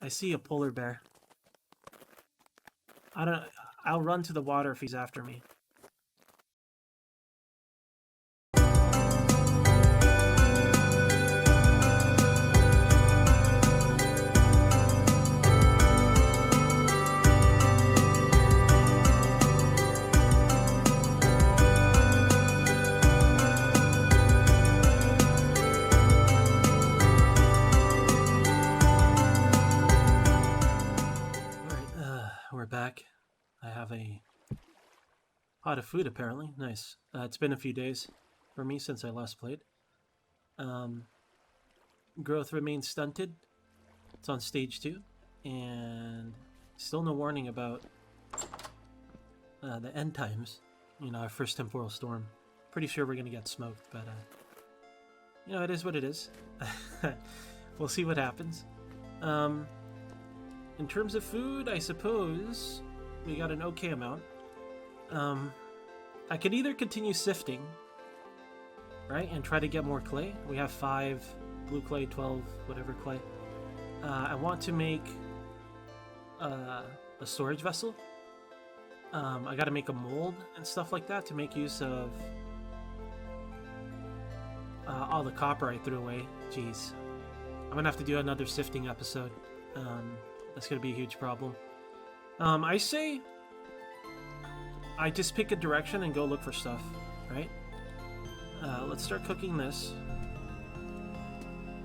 I see a polar bear. I'll run to the water if he's after me. We're back. I have a pot of food apparently. Nice. It's been a few days for me since I last played. Growth remains stunted. It's on stage 2. And still no warning about the end times. You know, our first temporal storm. Pretty sure we're going to get smoked, but you know, it is what it is. We'll see what happens. In terms of food, I suppose we got an okay amount. I could either continue sifting, right, and try to get more clay. We have 5 blue clay, 12 whatever clay. I want to make a storage vessel. I got to make a mold and stuff like that to make use of all the copper I threw away. Jeez, I'm gonna have to do another sifting episode. That's going to be a huge problem. I say I just pick a direction and go look for stuff, right? Let's start cooking this.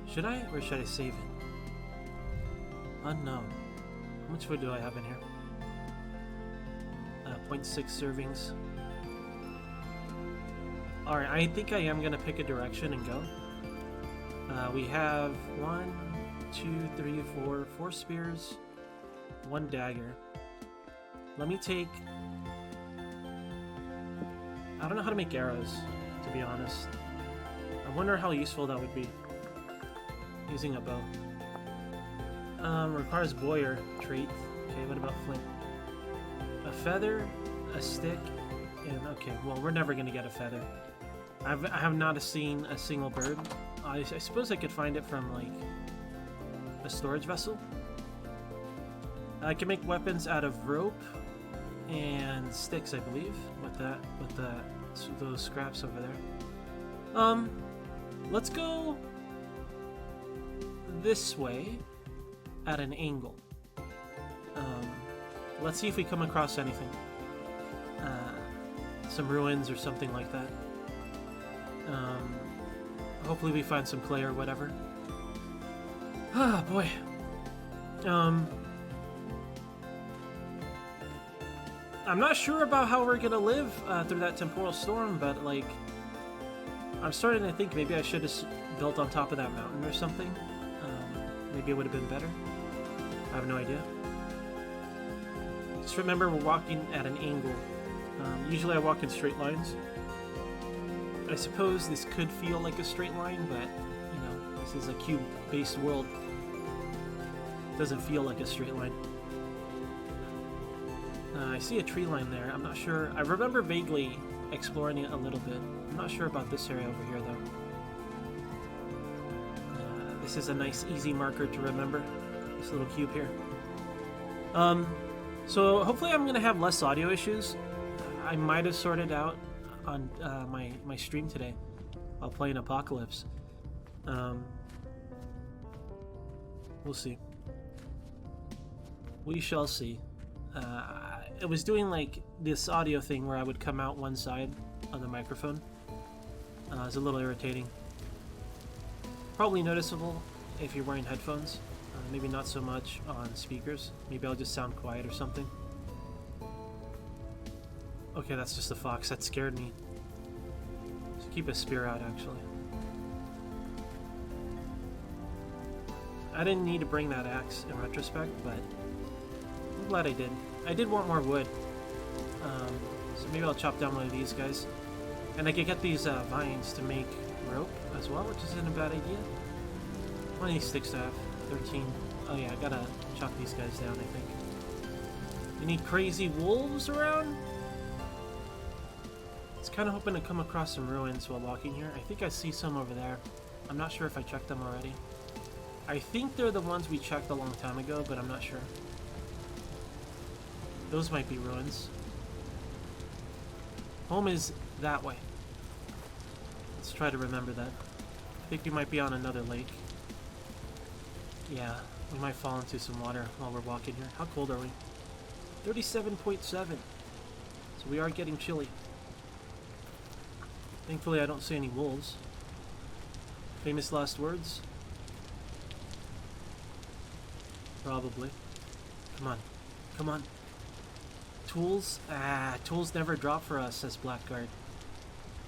Should I, or should I save it? Unknown. How much food do I have in here? 0.6 servings. Alright, I think I am going to pick a direction and go. We have 1, 2, 3, 4 spears, 1 dagger. Let me take... I don't know how to make arrows, to be honest. I wonder how useful that would be. Using a bow. Requires boyer trait. Okay, what about flint? A feather, a stick, and okay, well, we're never gonna get a feather. I have not seen a single bird. I suppose I could find it from, like, a storage vessel. I can make weapons out of rope and sticks, I believe, with those scraps over there. Let's go this way at an angle. Let's see if we come across anything. Some ruins or something like that. Hopefully we find some clay or whatever. Ah, boy. I'm not sure about how we're gonna live through that temporal storm, but, like, I'm starting to think maybe I should have built on top of that mountain or something. Maybe it would have been better. I have no idea. Just remember we're walking at an angle. Usually I walk in straight lines. I suppose this could feel like a straight line, but, you know, this is a cube-based world. It doesn't feel like a straight line. I see a tree line there. I'm not sure. I remember vaguely exploring it a little bit. I'm not sure about this area over here, though. This is a nice, easy marker to remember. This little cube here. So hopefully I'm going to have less audio issues. I might have sorted out on my stream today while playing Apocalypse. We'll see. We shall see. It was doing, like, this audio thing where I would come out one side on the microphone. It's a little irritating. Probably noticeable if you're wearing headphones. Maybe not so much on speakers. Maybe I'll just sound quiet or something. Okay, that's just a fox. That scared me. Just keep a spear out, actually. I didn't need to bring that axe in retrospect, but I'm glad I did. I did want more wood. So maybe I'll chop down one of these guys. And I could get these vines to make rope as well, which isn't a bad idea. How many sticks do I have? 13. Oh yeah, I gotta chop these guys down, I think. Any crazy wolves around? I was kind of hoping to come across some ruins while walking here. I think I see some over there. I'm not sure if I checked them already. I think they're the ones we checked a long time ago, but I'm not sure. Those might be ruins. Home is that way. Let's try to remember that. I think we might be on another lake. Yeah, we might fall into some water while we're walking here. How cold are we? 37.7. So we are getting chilly. Thankfully I don't see any wolves. Famous last words? Probably. Come on. Come on. Tools? Tools never drop for us, says Blackguard.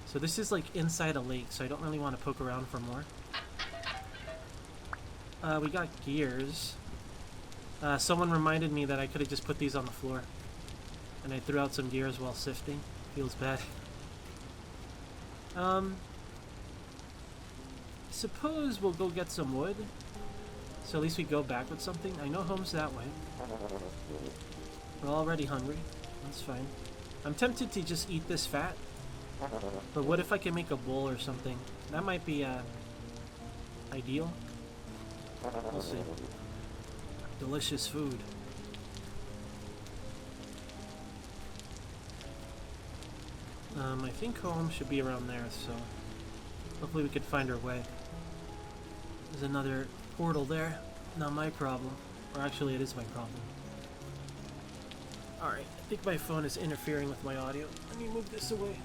So this is like inside a lake, so I don't really want to poke around for more. We got gears. Someone reminded me that I could have just put these on the floor. And I threw out some gears while sifting. Feels bad. Suppose we'll go get some wood. So at least we go back with something. I know home's that way. We're already hungry. That's fine. I'm tempted to just eat this fat. But what if I can make a bowl or something? That might be ideal. We'll see. Delicious food. I think home should be around there, so hopefully we could find our way. There's another portal there. Not my problem. Or actually, it is my problem. Alright, I think my phone is interfering with my audio. Let me move this away.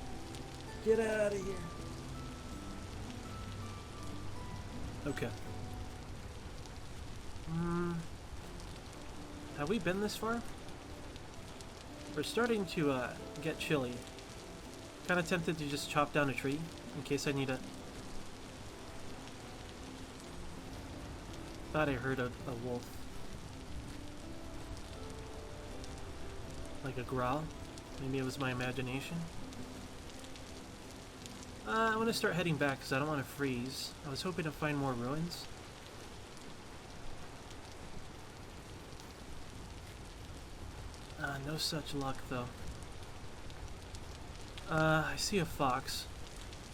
Get out of here. Okay. Have we been this far? We're starting to get chilly. Kind of tempted to just chop down a tree in case I need a... Thought I heard a wolf. Like a growl. Maybe it was my imagination. I want to start heading back because I don't want to freeze. I was hoping to find more ruins. No such luck, though. I see a fox.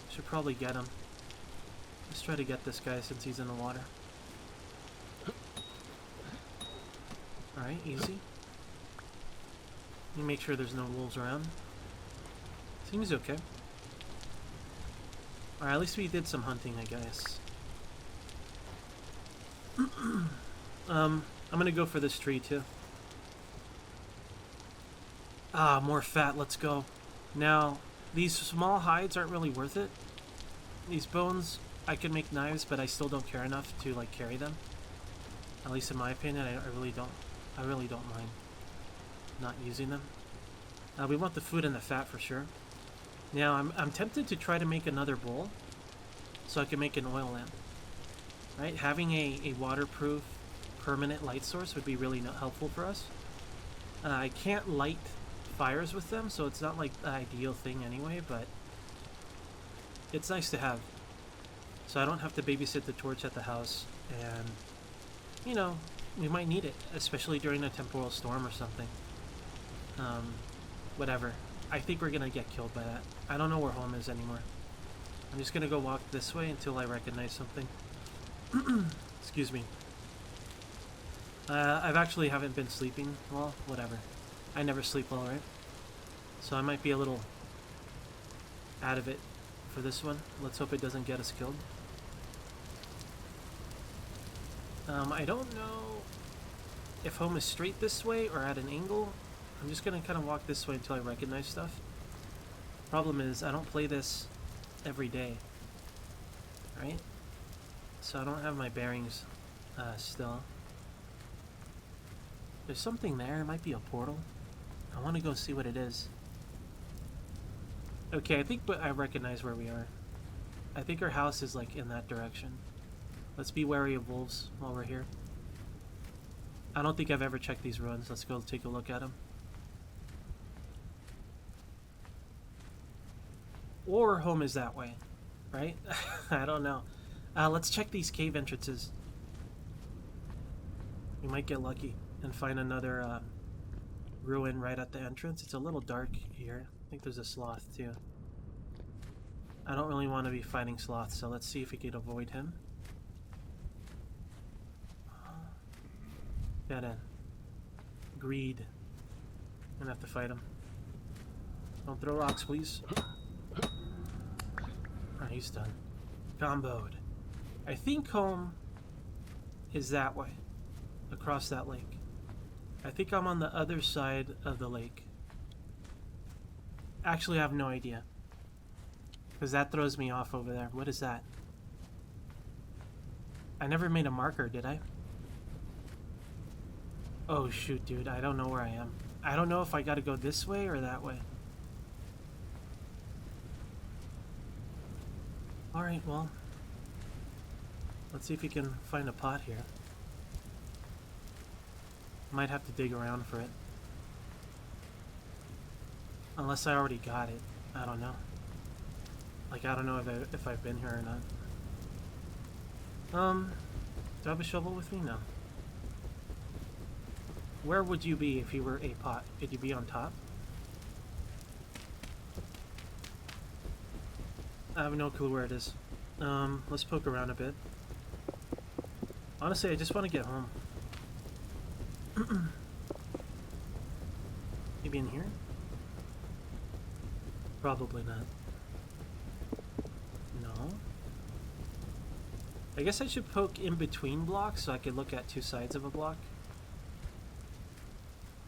Should probably get him. Let's try to get this guy since he's in the water. Alright, easy. Let me make sure there's no wolves around. Seems okay. Alright, at least we did some hunting, I guess. I'm gonna go for this tree, too. Ah, more fat, let's go. Now, these small hides aren't really worth it. These bones, I could make knives, but I still don't care enough to, like, carry them. At least in my opinion, I really don't mind not using them. We want the food and the fat for sure. Now, I'm tempted to try to make another bowl so I can make an oil lamp. Right? Having a waterproof, permanent light source would be really helpful for us. I can't light fires with them, so it's not like the ideal thing anyway, but it's nice to have. So I don't have to babysit the torch at the house, and, you know, we might need it, especially during a temporal storm or something. Whatever. I think we're gonna get killed by that. I don't know where home is anymore. I'm just gonna go walk this way until I recognize something. Excuse me. I've actually haven't been sleeping well, whatever. I never sleep well, right? So I might be a little out of it for this one. Let's hope it doesn't get us killed. I don't know if home is straight this way or at an angle. I'm just gonna kind of walk this way until I recognize stuff. Problem is, I don't play this every day, right? So I don't have my bearings still. There's something there. It might be a portal. I want to go see what it is. Okay, I think I recognize where we are. I think our house is like in that direction. Let's be wary of wolves while we're here. I don't think I've ever checked these ruins. Let's go take a look at them. Or home is that way, right? I don't know. Let's check these cave entrances. We might get lucky and find another ruin right at the entrance. It's a little dark here. I think there's a sloth too. I don't really want to be fighting sloths, so let's see if we can avoid him. Gotta... Greed. I'm gonna have to fight him. Don't throw rocks, please. Alright, he's done. Comboed. I think home is that way. Across that lake. I think I'm on the other side of the lake. Actually, I have no idea. Because that throws me off over there. What is that? I never made a marker, did I? Oh shoot, dude. I don't know where I am. I don't know if I gotta go this way or that way. Alright, well. Let's see if we can find a pot here. Might have to dig around for it. Unless I already got it. I don't know. Like, I don't know if I've been here or not. Do I have a shovel with me? No. Where would you be if you were a pot? Could you be on top? I have no clue where it is. Let's poke around a bit. Honestly, I just want to get home. Maybe in here? Probably not. No. I guess I should poke in between blocks so I could look at two sides of a block.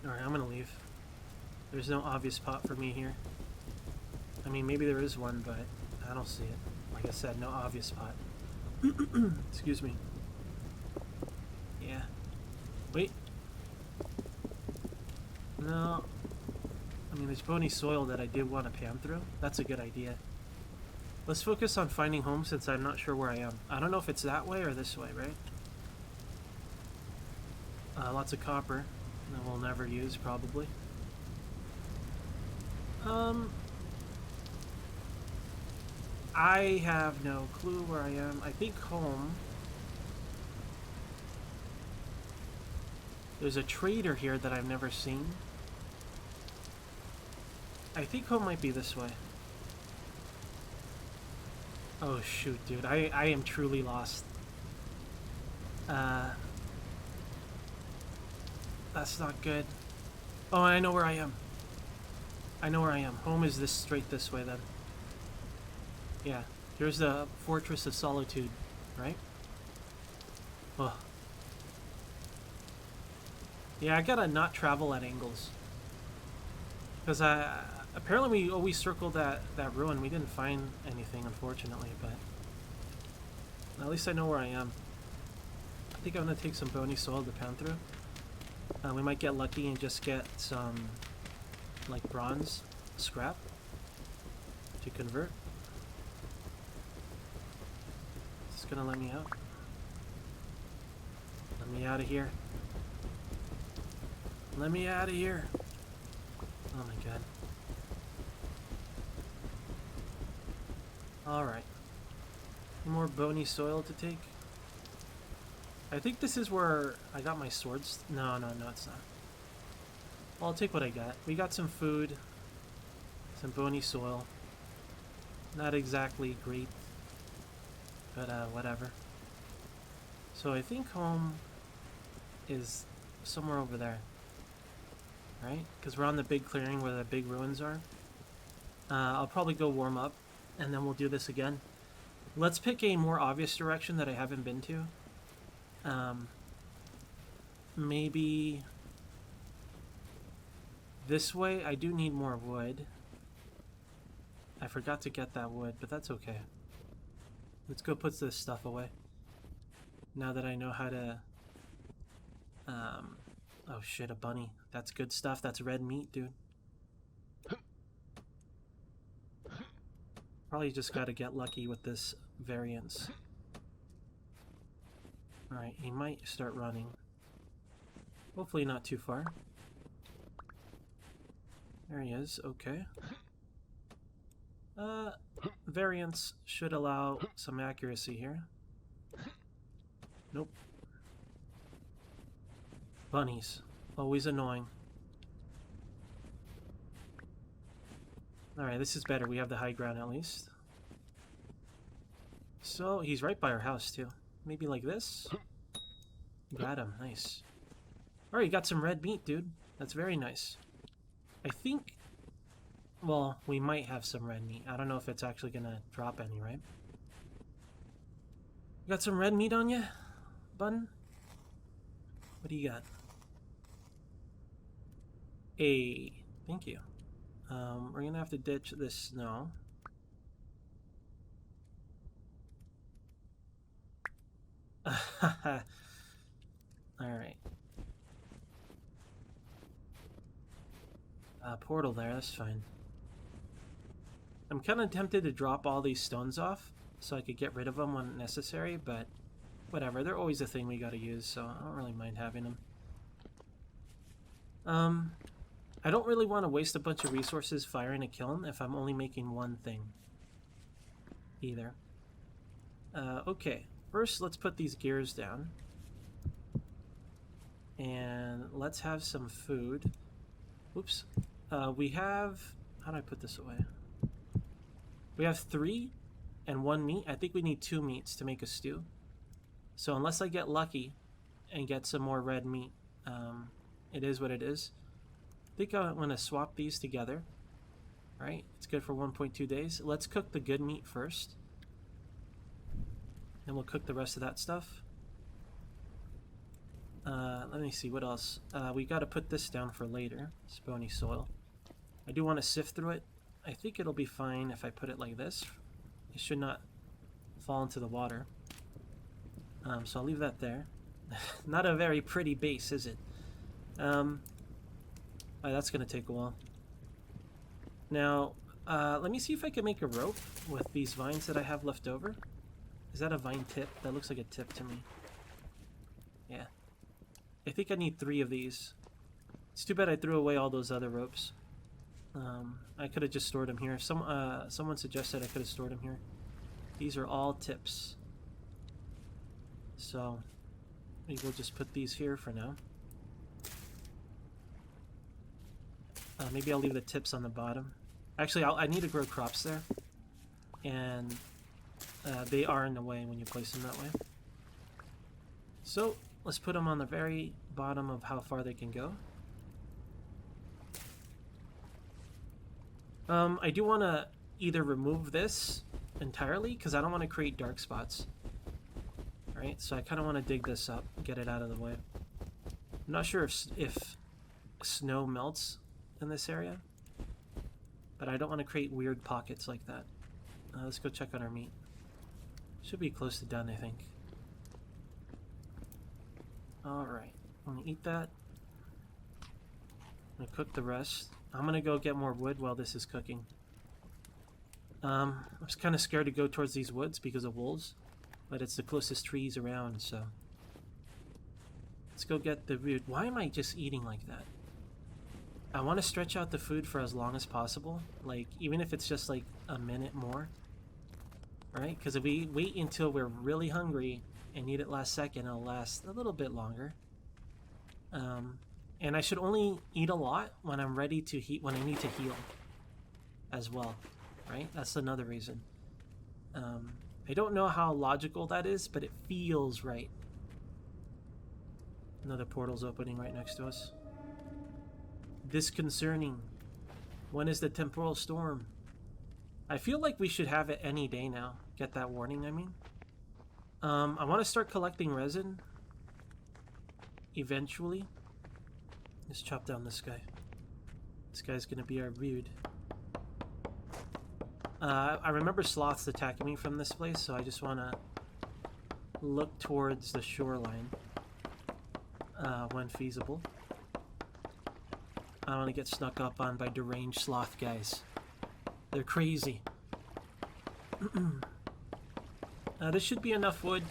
Alright, I'm gonna leave. There's no obvious pot for me here. I mean, maybe there is one, but I don't see it. Like I said, no obvious pot. Excuse me. Yeah. Wait. No. I mean, there's bony soil that I did want to pan through. That's a good idea. Let's focus on finding home since I'm not sure where I am. I don't know if it's that way or this way, right? Lots of copper that we'll never use, probably. I have no clue where I am. I think home. There's a trader here that I've never seen. I think home might be this way. Oh shoot, dude. I am truly lost. That's not good. Oh, I know where I am. I know where I am. Home is this straight this way then. Yeah. Here's the Fortress of Solitude, right? Oh. Yeah, I gotta not travel at angles. Because apparently we always circled that ruin. We didn't find anything, unfortunately, but at least I know where I am. I think I'm gonna take some bony soil to pound through. We might get lucky and just get some, like, bronze scrap to convert. It's gonna let me out. Let me out of here. Let me out of here. Oh my god. Alright. More bony soil to take. I think this is where I got my swords. No, it's not. Well, I'll take what I got. We got some food. Some bony soil. Not exactly great. But, whatever. So I think home is somewhere over there. Right? Because we're on the big clearing where the big ruins are. I'll probably go warm up, and then we'll do this again. Let's pick a more obvious direction that I haven't been to. Maybe this way. I do need more wood. I forgot to get that wood, but that's okay. Let's go put this stuff away. Now that I know how to... oh shit, a bunny. That's good stuff. That's red meat, dude. Probably just gotta get lucky with this variance. Alright, he might start running. Hopefully not too far. There he is, okay. Variance should allow some accuracy here. Nope. Bunnies. Always annoying. Alright, this is better. We have the high ground at least. So, he's right by our house too. Maybe like this? Got him. Nice. Alright, you got some red meat, dude. That's very nice. I think... Well, we might have some red meat. I don't know if it's actually gonna drop any, right? You got some red meat on you, bun? What do you got? Thank you. We're gonna have to ditch this snow. Alright. Portal there, that's fine. I'm kind of tempted to drop all these stones off so I could get rid of them when necessary, but whatever. They're always a thing we gotta use, so I don't really mind having them. I don't really want to waste a bunch of resources firing a kiln if I'm only making one thing. Either. Okay. First, let's put these gears down. And let's have some food. Oops. We have... How do I put this away? We have 3 and 1 meat. I think we need 2 meats to make a stew. So unless I get lucky and get some more red meat, it is what it is. I think I'm going to swap these together. Alright, it's good for 1.2 days. Let's cook the good meat first. Then we'll cook the rest of that stuff. Let me see, what else? We got to put this down for later. Spony soil. I do want to sift through it. I think it'll be fine if I put it like this. It should not fall into the water. So I'll leave that there. Not a very pretty base, is it? That's going to take a while. Now, let me see if I can make a rope with these vines that I have left over. Is that a vine tip? That looks like a tip to me. Yeah. I think I need 3 of these. It's too bad I threw away all those other ropes. I could have just stored them here. Someone suggested I could have stored them here. These are all tips. So, maybe we'll just put these here for now. Maybe I'll leave the tips on the bottom. Actually, I need to grow crops there. And they are in the way when you place them that way. So, let's put them on the very bottom of how far they can go. I do want to either remove this entirely, because I don't want to create dark spots. Right, so I kind of want to dig this up, get it out of the way. I'm not sure if snow melts in this area, but I don't want to create weird pockets like that. Let's go check on our meat. Should be close to done, I think. Alright, I'm going to eat that. I'm going to cook the rest. I'm going to go get more wood while this is cooking. I'm just kind of scared to go towards these woods because of wolves, but it's the closest trees around, so... Let's go get the wood. Why am I just eating like that? I want to stretch out the food for as long as possible, like, even if it's just like a minute more. Right? Because if we wait until we're really hungry and need it last second, it'll last a little bit longer. And I should only eat a lot when I'm ready to when I need to heal as well. Right? That's another reason. I don't know how logical that is, but it feels right. Another portal's opening right next to us. Disconcerting. When is the temporal storm? I feel like we should have it any day now. Get that warning, I mean. I want to start collecting resin. Eventually. Let's chop down this guy. This guy's gonna be our rude. I remember sloths attacking me from this place, so I just want to look towards the shoreline when feasible. I don't want to get snuck up on by deranged sloth guys. They're crazy. This should be enough wood.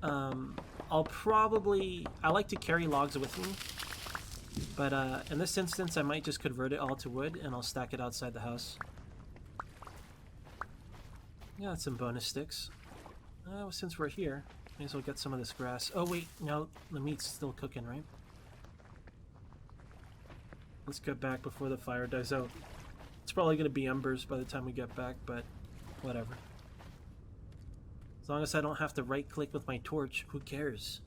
I like to carry logs with me, but in this instance I might just convert it all to wood and I'll stack it outside the house. Got some bonus sticks. Since we're here, may as well get some of this grass. Oh wait, no, the meat's still cooking, right? Let's get back before the fire dies out. It's probably going to be embers by the time we get back, but whatever. As long as I don't have to right-click with my torch, who cares?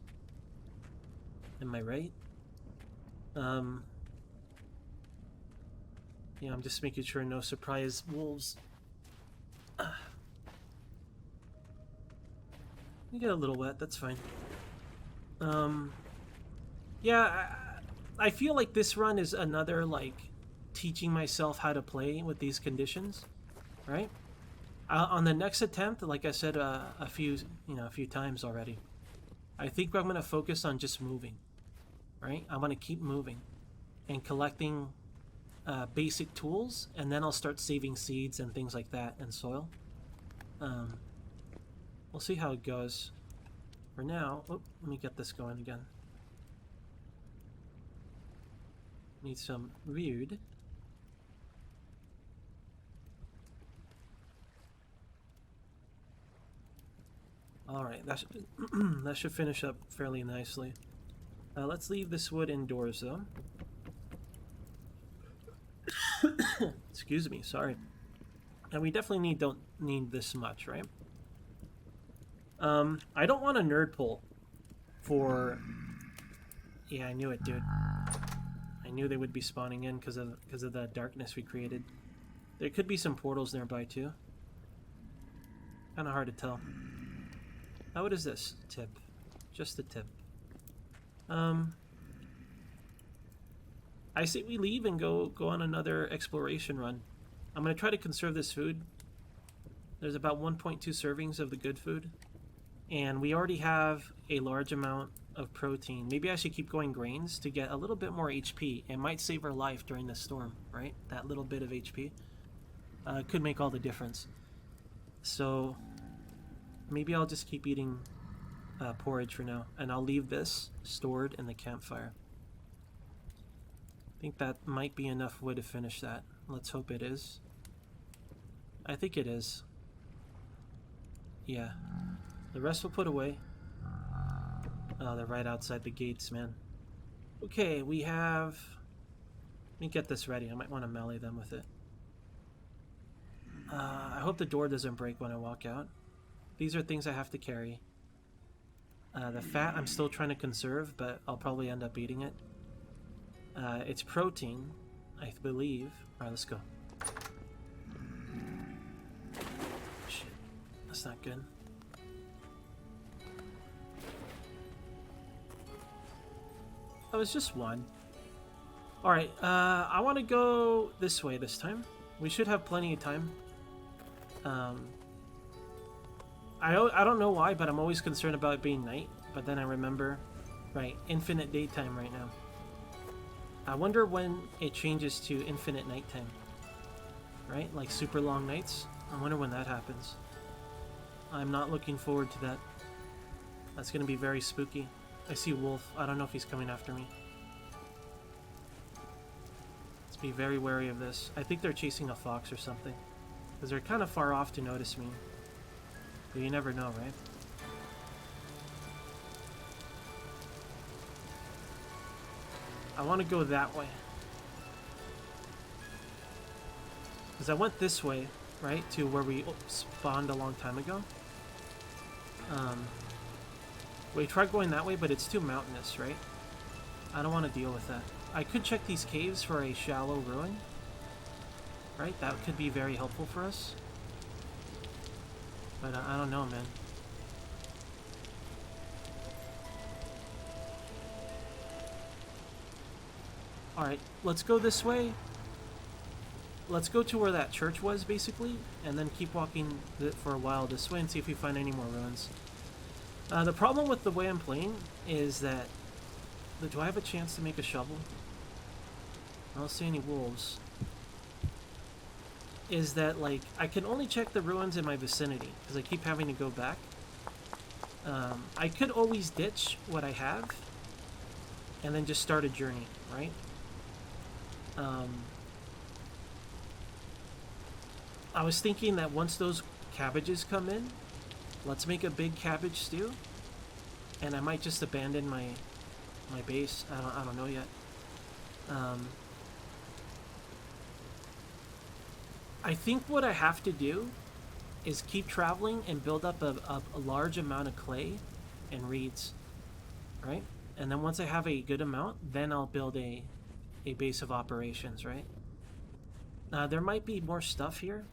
Am I right? Um, yeah, I'm just making sure no surprise wolves. You get a little wet, that's fine. Yeah, I feel like this run is another, like, teaching myself how to play with these conditions, right? On the next attempt, like I said a few times already, I think I'm gonna focus on just moving, right? I want to keep moving and collecting basic tools, and then I'll start saving seeds and things like that and soil. We'll see how it goes. For now, let me get this going again. Need some wood. Alright, that should, that should finish up fairly nicely. Let's leave this wood indoors, though. Excuse me, sorry. And we definitely don't need this much, right? I don't want a nerd pull for... Yeah, I knew it, dude. I knew they would be spawning in because of the darkness we created. There could be some portals nearby, too. Kind of hard to tell. Now, what is this? Tip. Just a tip. I say we leave and go on another exploration run. I'm going to try to conserve this food. There's about 1.2 servings of the good food. And we already have a large amount of protein. Maybe I should keep going grains to get a little bit more HP. It might save our life during the storm, right? That little bit of HP could make all the difference. So maybe I'll just keep eating porridge for now. And I'll leave this stored in the campfire. I think that might be enough wood to finish that. Let's hope it is. I think it is. Yeah. The rest we'll put away. Oh, they're right outside the gates, man. Okay, we have... Let me get this ready. I might want to melee them with it. I hope the door doesn't break when I walk out. These are things I have to carry. The fat I'm still trying to conserve, but I'll probably end up eating it. It's protein, I believe. Alright, let's go. Shit. That's not good. Oh, it's just one. Alright, I want to go this way this time. We should have plenty of time. I don't know why, but I'm always concerned about it being night. But then I remember, right, infinite daytime right now. I wonder when it changes to infinite nighttime. Right? Like super long nights. I wonder when that happens. I'm not looking forward to that. That's going to be very spooky. I see wolf. I don't know if he's coming after me. Let's be very wary of this. I think they're chasing a fox or something. Because they're kind of far off to notice me. But you never know, right? I want to go that way. Because I went this way, right? To where we spawned a long time ago. We tried going that way, but it's too mountainous, right? I don't want to deal with that. I could check these caves for a shallow ruin. Right? That could be very helpful for us. But I don't know, man. Alright, let's go this way. Let's go to where that church was, basically, and then keep walking for a while this way and see if we find any more ruins. The problem with the way I'm playing is that... Do I have a chance to make a shovel? I don't see any wolves. Is that, like, I can only check the ruins in my vicinity, because I keep having to go back. I could always ditch what I have, and then just start a journey, right? I was thinking that once those cabbages come in, let's make a big cabbage stew, and I might just abandon my base. I don't know yet. I think what I have to do is keep traveling and build up a large amount of clay and reeds, right? and then once I have a good amount, then I'll build a base of operations, right? There might be more stuff here.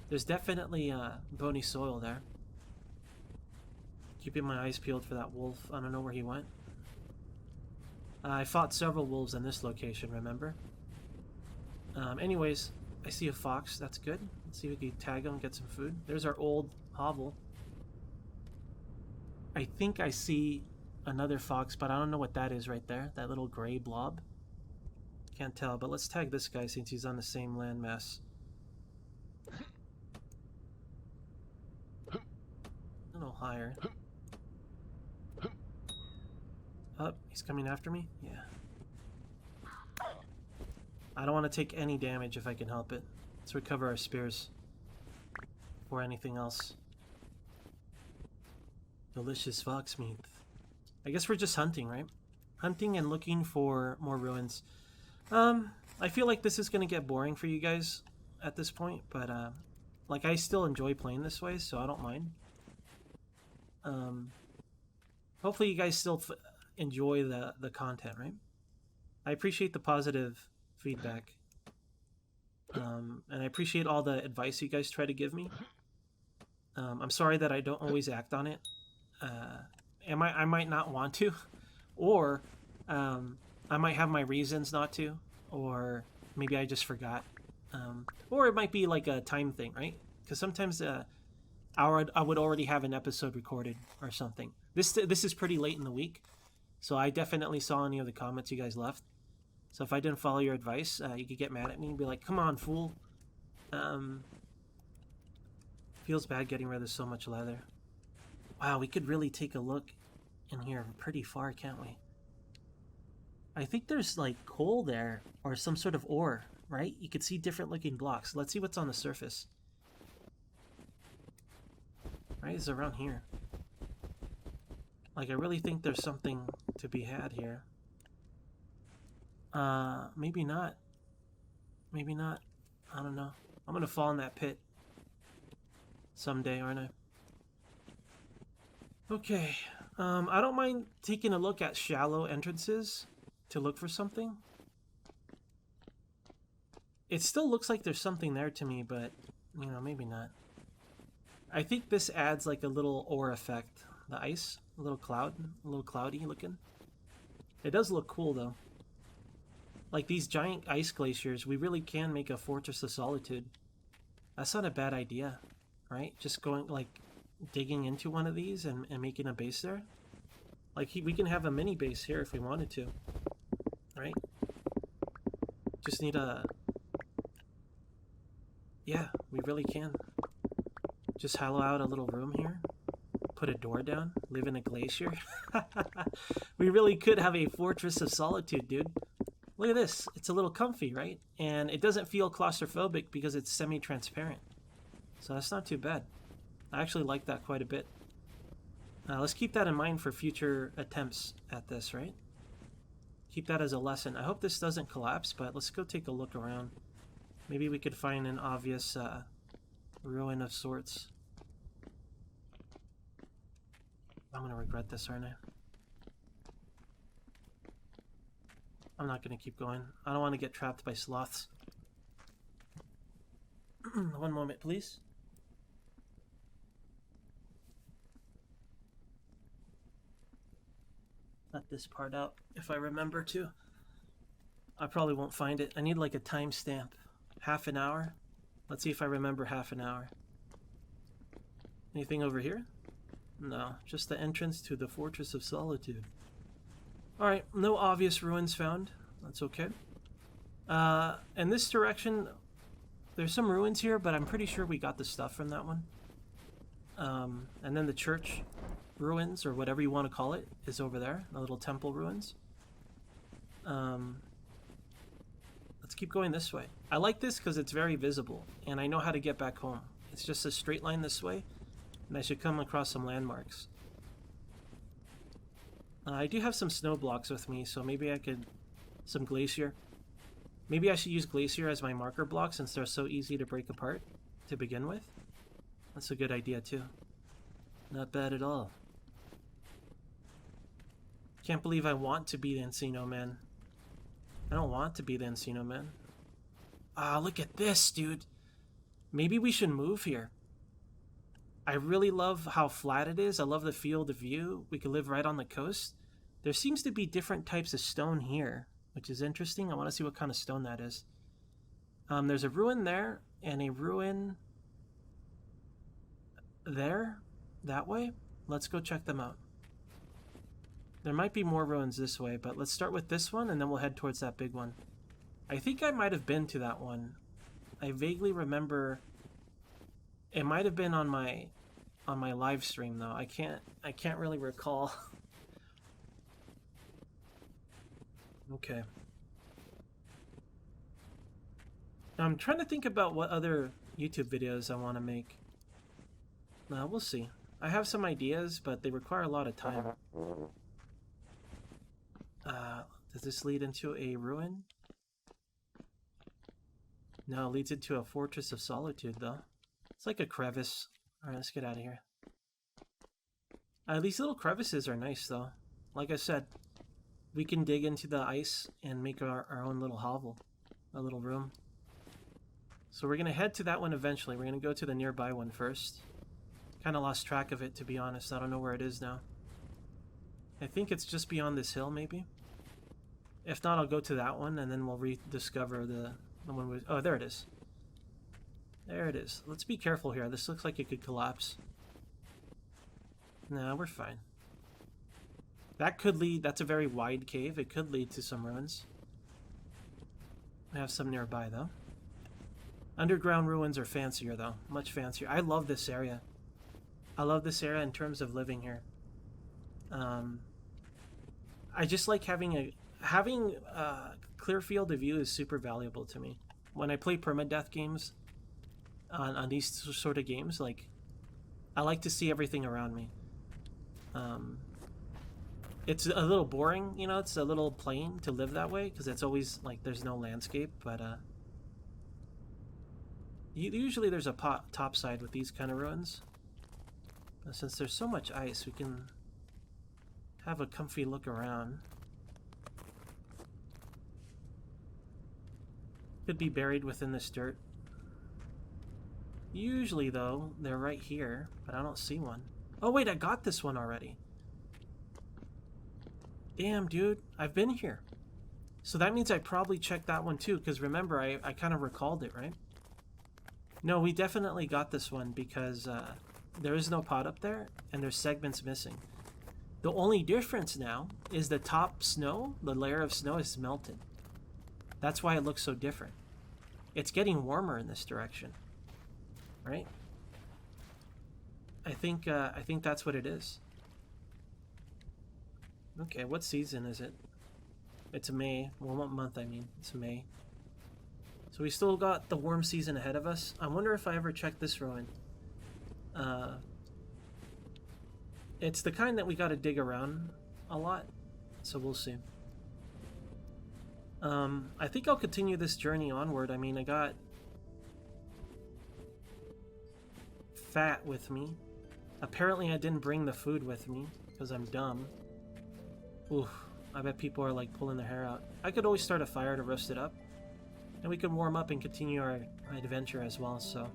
There's definitely bony soil there. Keeping my eyes peeled for that wolf. I don't know where he went. I fought several wolves in this location, remember? Anyways, I see a fox. That's good. Let's see if we can tag him, get some food. There's our old hovel. I think I see another fox, but I don't know what that is right there. That little gray blob. Can't tell, but let's tag this guy since he's on the same landmass. A little higher. Oh, he's coming after me? Yeah. I don't want to take any damage if I can help it. Let's recover our spears before anything else. Delicious fox meat. I guess we're just hunting, right? Hunting and looking for more ruins. I feel like this is going to get boring for you guys at this point, but like I still enjoy playing this way, so I don't mind. Hopefully you guys still enjoy the content, right? I appreciate the positive feedback, and I appreciate all the advice you guys try to give me. I'm sorry that I don't always act on it. I might not want to, or I might have my reasons not to, or maybe I just forgot, or it might be like a time thing, right? Because sometimes I would already have an episode recorded or something. This is pretty late in the week, so I definitely saw any of the comments you guys left. So if I didn't follow your advice, you could get mad at me and be like, "Come on, fool." Feels bad getting rid of so much leather. Wow, we could really take a look in here pretty far, can't we? I think there's like coal there or some sort of ore, right? You could see different looking blocks. Let's see what's on the surface. Right, it's around here. Like, I really think there's something to be had here. Maybe not. Maybe not. I don't know. I'm gonna fall in that pit someday, aren't I? Okay. I don't mind taking a look at shallow entrances to look for something. It still looks like there's something there to me, but, you know, maybe not. I think this adds like a little ore effect. The ice, a little cloudy looking. It does look cool though. Like these giant ice glaciers, we really can make a fortress of solitude. That's not a bad idea, right? Just going like digging into one of these and making a base there. Like we can have a mini base here if we wanted to, right? Just need a... Yeah, we really can. Just hollow out a little room here. Put a door down. Live in a glacier. We really could have a fortress of solitude, dude. Look at this. It's a little comfy, right? And it doesn't feel claustrophobic because it's semi-transparent. So that's not too bad. I actually like that quite a bit. Let's keep that in mind for future attempts at this, right? Keep that as a lesson. I hope this doesn't collapse, but let's go take a look around. Maybe we could find an obvious ruin of sorts. I'm gonna regret this, aren't I? I'm not gonna keep going. I don't want to get trapped by sloths. One moment, please. Cut this part out if I remember to. I probably won't find it. I need like a timestamp. Half an hour? Let's see if I remember half an hour. Anything over here? No, just the entrance to the Fortress of Solitude. Alright, no obvious ruins found. That's okay. In this direction, there's some ruins here, but I'm pretty sure we got the stuff from that one. And then the church ruins, or whatever you want to call it, is over there. The little temple ruins. Let's keep going this way. I like this because it's very visible, and I know how to get back home. It's just a straight line this way, and I should come across some landmarks. I do have some snow blocks with me, so maybe I could... Some glacier. Maybe I should use glacier as my marker block since they're so easy to break apart to begin with. That's a good idea too. Not bad at all. Can't believe I want to be the Encino Man. I don't want to be the Encino Man. Ah, look at this, dude. Maybe we should move here. I really love how flat it is. I love the field of view. We could live right on the coast. There seems to be different types of stone here, which is interesting. I want to see what kind of stone that is. There's a ruin there and a ruin there, that way. Let's go check them out. There might be more ruins this way, but let's start with this one and then we'll head towards that big one. I think I might have been to that one. I vaguely remember it might have been on my live stream though. I can't really recall. Okay. Now I'm trying to think about what other YouTube videos I want to make. We'll see. I have some ideas, but they require a lot of time. Does this lead into a ruin? No, it leads into a fortress of solitude, though. It's like a crevice. Alright, let's get out of here. These little crevices are nice, though. Like I said, we can dig into the ice and make our own little hovel. A little room. So we're going to head to that one eventually. We're going to go to the nearby one first. Kind of lost track of it, to be honest. I don't know where it is now. I think it's just beyond this hill, maybe. If not, I'll go to that one, and then we'll rediscover the one we... Oh, there it is. There it is. Let's be careful here. This looks like it could collapse. Nah, we're fine. That could lead... That's a very wide cave. It could lead to some ruins. I have some nearby, though. Underground ruins are fancier, though. Much fancier. I love this area. I love this area in terms of living here. I just like having a clear field of view is super valuable to me. When I play permadeath games, on these sort of games, like, I like to see everything around me. It's a little boring, you know, it's a little plain to live that way, because it's always, like, there's no landscape, but, usually there's a top side with these kind of ruins. Since there's so much ice, we can have a comfy look around. Could be buried within this dirt. Usually, though, they're right here, but I don't see one. Oh, wait, I got this one already. Damn, dude, I've been here. So that means I probably checked that one, too, because remember, I kind of recalled it, right? No, we definitely got this one because there is no pot up there, and there's segments missing. The only difference now is the top snow, the layer of snow, is melted. That's why it looks so different. It's getting warmer in this direction, right? I think that's what it is. Okay, what season is it? It's May. Well, what month, I mean. It's May. So we still got the warm season ahead of us. I wonder if I ever checked this ruin. It's the kind that we gotta dig around a lot, so we'll see. I think I'll continue this journey onward. I mean, I got fat with me. Apparently I didn't bring the food with me, because I'm dumb. Oof, I bet people are like pulling their hair out. I could always start a fire to roast it up, and we can warm up and continue our adventure as well, so...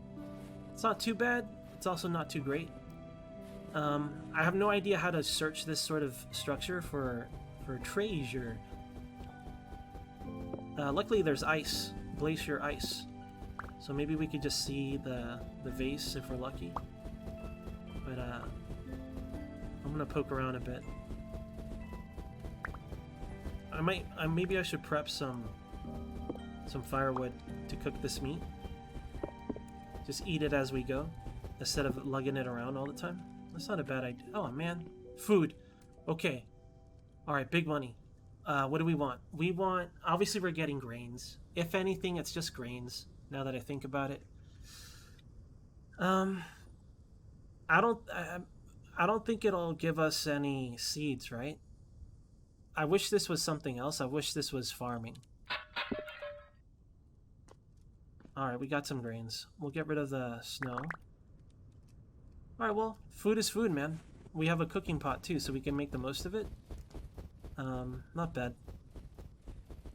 It's not too bad, it's also not too great. I have no idea how to search this sort of structure for treasure. Luckily there's ice, glacier ice. So maybe we could just see the vase if we're lucky. But I'm gonna poke around a bit. Maybe I should prep some firewood to cook this meat. Just eat it as we go, instead of lugging it around all the time. That's not a bad idea. Oh man, food. Okay. Alright, big money. What do we want? We want, obviously we're getting grains. If anything, it's just grains, now that I think about it. I don't think it'll give us any seeds, right? I wish this was something else. I wish this was farming. Alright, we got some grains. We'll get rid of the snow. Alright, well, food is food, man. We have a cooking pot, too, so we can make the most of it. Not bad.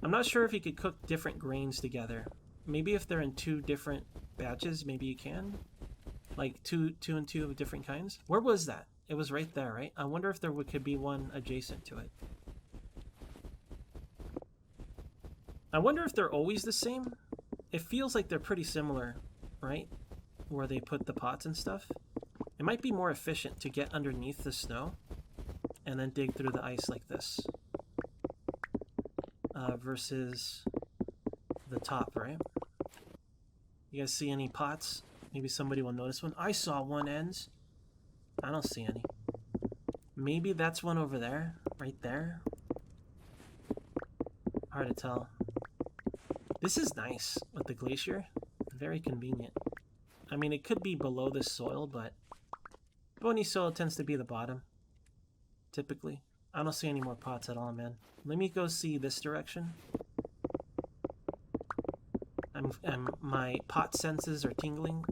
I'm not sure if you could cook different grains together. Maybe if they're in 2 different batches, maybe you can. Like two and two of different kinds. Where was that? It was right there, right? I wonder if there could be one adjacent to it. I wonder if they're always the same. It feels like they're pretty similar, right? Where they put the pots and stuff. It might be more efficient to get underneath the snow and then dig through the ice like this. Versus the top, right? You guys see any pots? Maybe somebody will notice one. I saw one ends. I don't see any. Maybe that's one over there, right there. Hard to tell. This is nice with the glacier. Very convenient. I mean, it could be below the soil, but bony soil tends to be the bottom, typically. I don't see any more pots at all, man. Let me go see this direction. My pot senses are tingling.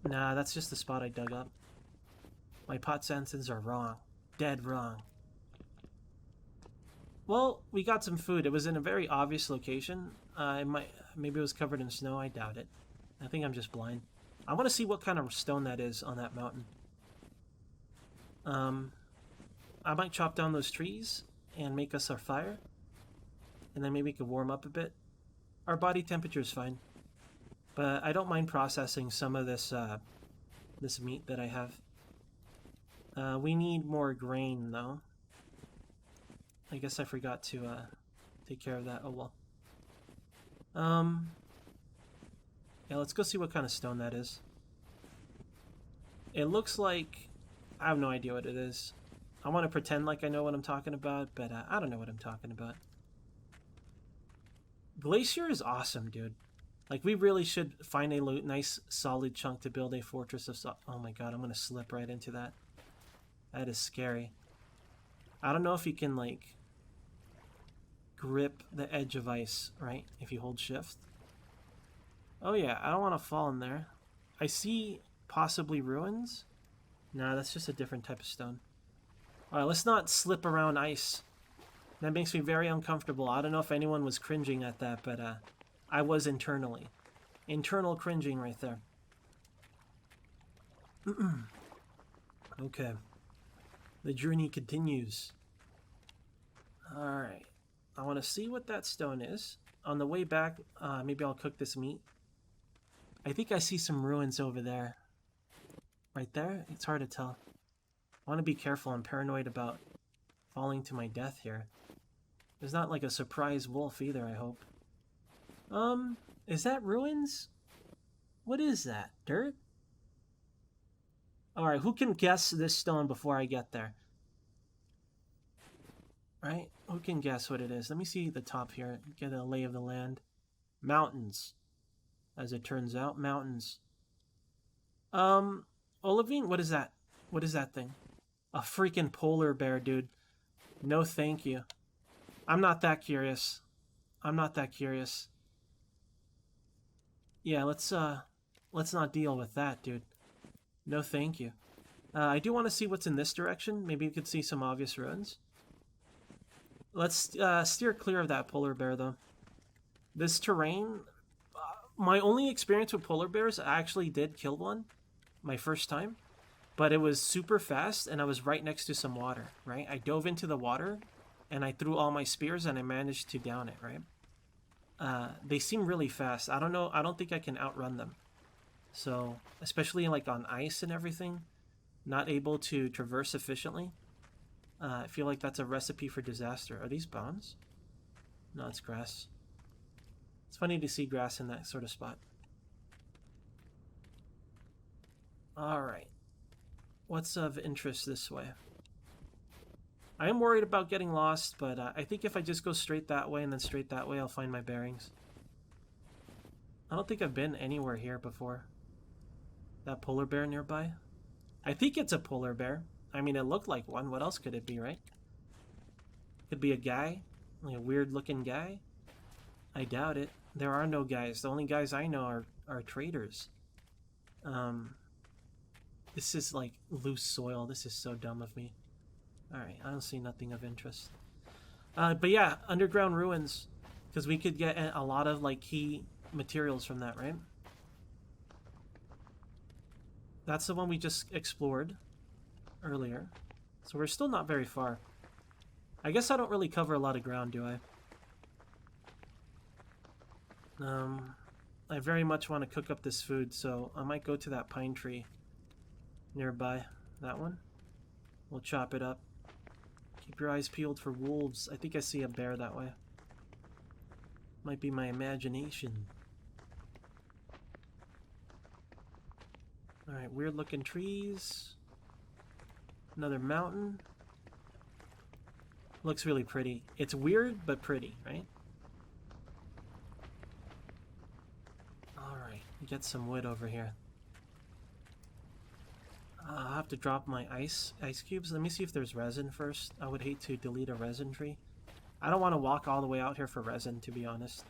Nah, that's just the spot I dug up. My pot senses are wrong. Dead wrong. Well, we got some food. It was in a very obvious location. Maybe it was covered in snow. I doubt it. I think I'm just blind. I want to see what kind of stone that is on that mountain. I might chop down those trees and make us our fire. And then maybe we could warm up a bit. Our body temperature is fine. But I don't mind processing some of this this meat that I have. We need more grain, though. I guess I forgot to take care of that. Oh, well. Yeah, let's go see what kind of stone that is. It looks like... I have no idea what it is. I want to pretend like I know what I'm talking about, but I don't know what I'm talking about. Glacier is awesome, dude. Like, we really should find a nice, solid chunk to build a fortress of... Oh my god, I'm going to slip right into that. That is scary. I don't know if you can, like, grip the edge of ice, right? If you hold shift. Oh yeah, I don't want to fall in there. I see possibly ruins. Nah, that's just a different type of stone. Alright, let's not slip around ice. That makes me very uncomfortable. I don't know if anyone was cringing at that, but I was internally. Internal cringing right there. Okay. The journey continues. Alright. I want to see what that stone is. On the way back, maybe I'll cook this meat. I think I see some ruins over there. Right there? It's hard to tell. I want to be careful. I'm paranoid about falling to my death here. There's not like a surprise wolf either, I hope. Is that ruins? What is that? Dirt? Alright, who can guess this stone before I get there? Right? Who can guess what it is? Let me see the top here. Get a lay of the land. Mountains. As it turns out, mountains. Olivine, what is that? What is that thing? A freaking polar bear, dude. No thank you. I'm not that curious. I'm not that curious. Yeah, let's not deal with that, dude. No thank you. I do want to see what's in this direction. Maybe we could see some obvious ruins. Let's steer clear of that polar bear, though. This terrain... my only experience with polar bears, I actually did kill one. My first time. But it was super fast, and I was right next to some water, right? I dove into the water, and I threw all my spears, and I managed to down it, right? They seem really fast. I don't know. I don't think I can outrun them. So, especially like on ice and everything, not able to traverse efficiently. I feel like that's a recipe for disaster. Are these bones? No, it's grass. It's funny to see grass in that sort of spot. Alright. What's of interest this way? I am worried about getting lost, but I think if I just go straight that way and then straight that way, I'll find my bearings. I don't think I've been anywhere here before. That polar bear nearby? I think it's a polar bear. I mean, it looked like one. What else could it be, right? Could be a guy. Like a weird-looking guy. I doubt it. There are no guys. The only guys I know are traders. This is like loose soil. This is so dumb of me. Alright, I don't see nothing of interest. But yeah, underground ruins, because we could get a lot of like key materials from that, right? That's the one we just explored earlier. So we're still not very far. I guess I don't really cover a lot of ground, do I? I very much want to cook up this food, so I might go to that pine tree nearby. That one. We'll chop it up. Keep your eyes peeled for wolves. I think I see a bear that way. Might be my imagination. Alright, weird looking trees. Another mountain. Looks really pretty. It's weird, but pretty, right? Alright, get some wood over here. I'll have to drop my ice cubes. Let me see if there's resin first. I would hate to delete a resin tree. I don't want to walk all the way out here for resin, to be honest.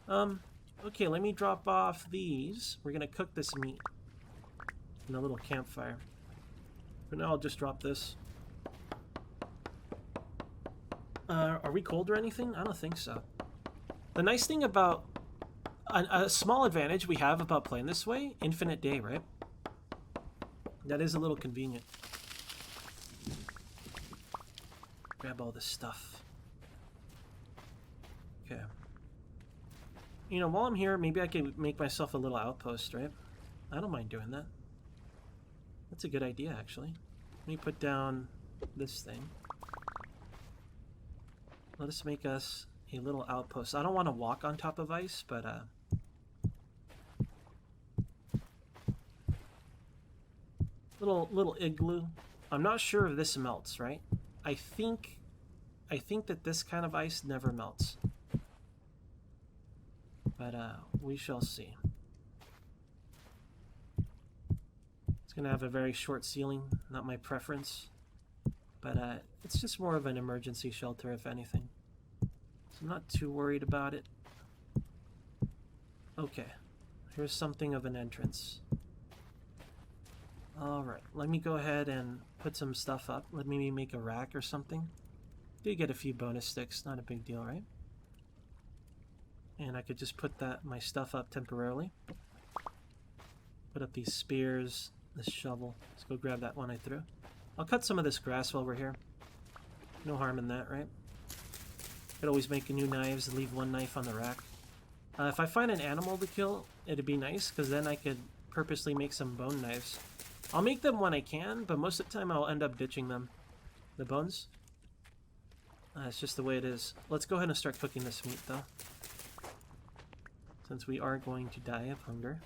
Okay, let me drop off these. We're gonna cook this meat in a little campfire. For now, I'll just drop this. Are we cold or anything? I don't think so. The nice thing about... A small advantage we have about playing this way, infinite day, right? That is a little convenient. Grab all this stuff. Okay. You know, while I'm here, maybe I can make myself a little outpost, right? I don't mind doing that. That's a good idea, actually. Let me put down this thing. Let us make us a little outpost. I don't want to walk on top of ice, but little igloo. I'm not sure if this melts, right? I think that this kind of ice never melts. But we shall see. It's gonna have a very short ceiling, not my preference. But it's just more of an emergency shelter, if anything. So I'm not too worried about it. Okay, here's something of an entrance. Alright, let me go ahead and put some stuff up. Let me make a rack or something. Do get a few bonus sticks, not a big deal, right? And I could just put my stuff up temporarily. Put up these spears, this shovel. Let's go grab that one I threw. I'll cut some of this grass while we're here. No harm in that, right? Could always make new knives and leave one knife on the rack. If I find an animal to kill, it'd be nice, because then I could purposely make some bone knives. I'll make them when I can, but most of the time I'll end up ditching them. The bones. It's just the way it is. Let's go ahead and start cooking this meat, though. Since we are going to die of hunger.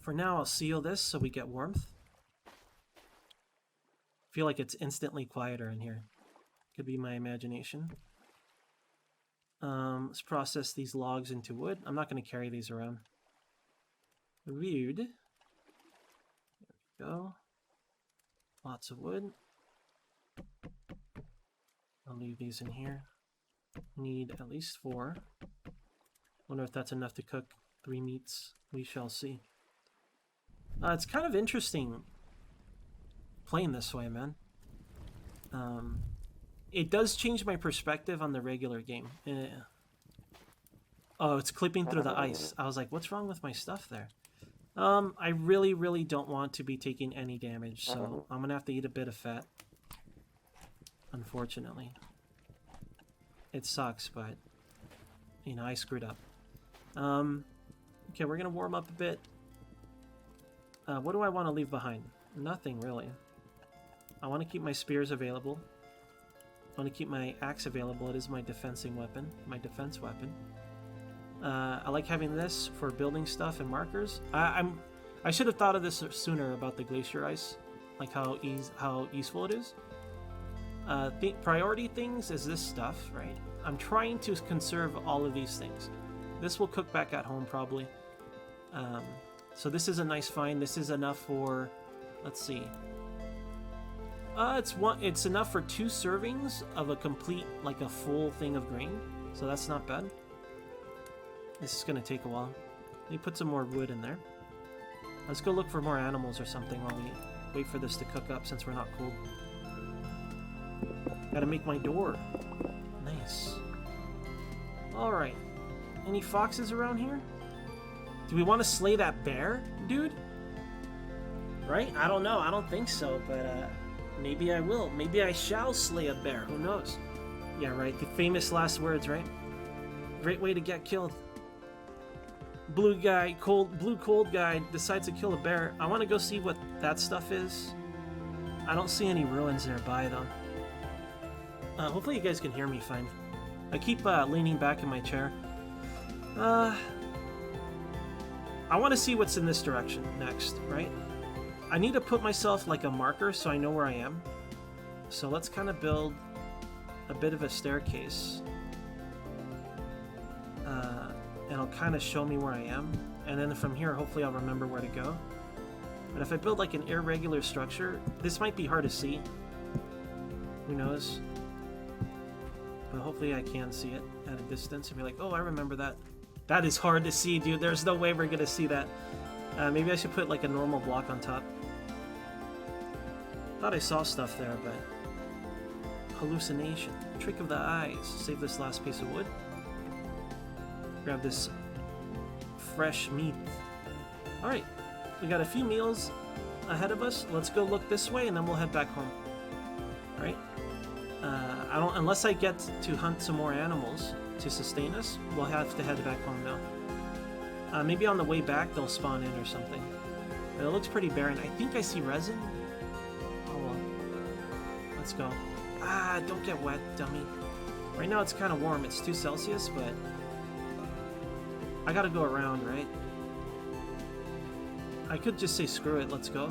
For now, I'll seal this so we get warmth. I feel like it's instantly quieter in here. Could be my imagination. Let's process these logs into wood. I'm not going to carry these around. Weird. There we go. Lots of wood. I'll leave these in here. Need at least 4. Wonder if that's enough to cook 3 meats. We shall see. It's kind of interesting playing this way, man. It does change my perspective on the regular game. Oh, it's clipping through the ice. I was like, what's wrong with my stuff there? I really, really don't want to be taking any damage, so I'm gonna have to eat a bit of fat. Unfortunately. It sucks, but, you know, I screwed up. Okay, we're gonna warm up a bit. What do I want to leave behind? Nothing, really. I want to keep my spears available. I want to keep my axe available. It is my defensing weapon, my defense weapon. I like having this for building stuff and markers. I should have thought of this sooner about the glacier ice, like how useful it is. Priority things is this stuff, right? I'm trying to conserve all of these things. This will cook back at home probably. So this is a nice find. This is enough for, let's see. It's enough for 2 servings of a complete, like a full thing of grain. So that's not bad. This is gonna take a while. Let me put some more wood in there. Let's go look for more animals or something while we wait for this to cook up since we're not cold. Gotta make my door. Nice. Alright. Any foxes around here? Do we want to slay that bear, dude? Right? I don't know. I don't think so, but maybe I will. Maybe I shall slay a bear. Who knows? Yeah, right. The famous last words, right? Great way to get killed. Blue cold guy decides to kill a bear. I want to go see what that stuff is. I don't see any ruins nearby, though. Hopefully you guys can hear me fine. I keep leaning back in my chair. I want to see what's in this direction next, right? I need to put myself like a marker so I know where I am. So let's kind of build a bit of a staircase. And it'll kind of show me where I am. And then from here, hopefully I'll remember where to go. But if I build like an irregular structure, this might be hard to see. Who knows? But hopefully I can see it at a distance and be like, oh, I remember that. That is hard to see, dude. There's no way we're going to see that. Maybe I should put like a normal block on top. Thought I saw stuff there, but... hallucination. Trick of the eyes. Save this last piece of wood. Grab this fresh meat. Alright. We got a few meals ahead of us. Let's go look this way and then we'll head back home. Alright? Unless I get to hunt some more animals to sustain us, we'll have to head back home now. Maybe on the way back they'll spawn in or something. But it looks pretty barren. I think I see resin. Oh well. Let's go. Ah, don't get wet, dummy. Right now it's kind of warm. It's 2 Celsius, but I gotta go around, right? I could just say screw it, let's go.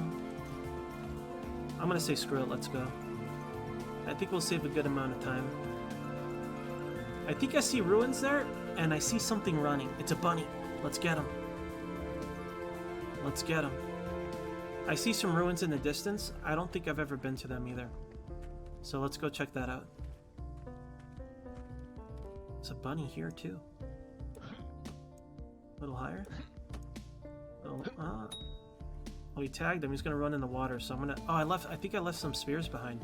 I'm gonna say screw it, let's go. I think we'll save a good amount of time. I think I see ruins there, and I see something running. It's a bunny. Let's get him. Let's get him. I see some ruins in the distance. I don't think I've ever been to them either. So let's go check that out. There's a bunny here too. A little higher. Oh, he tagged him. He's gonna run in the water. So I'm gonna. Oh, I think I left some spears behind.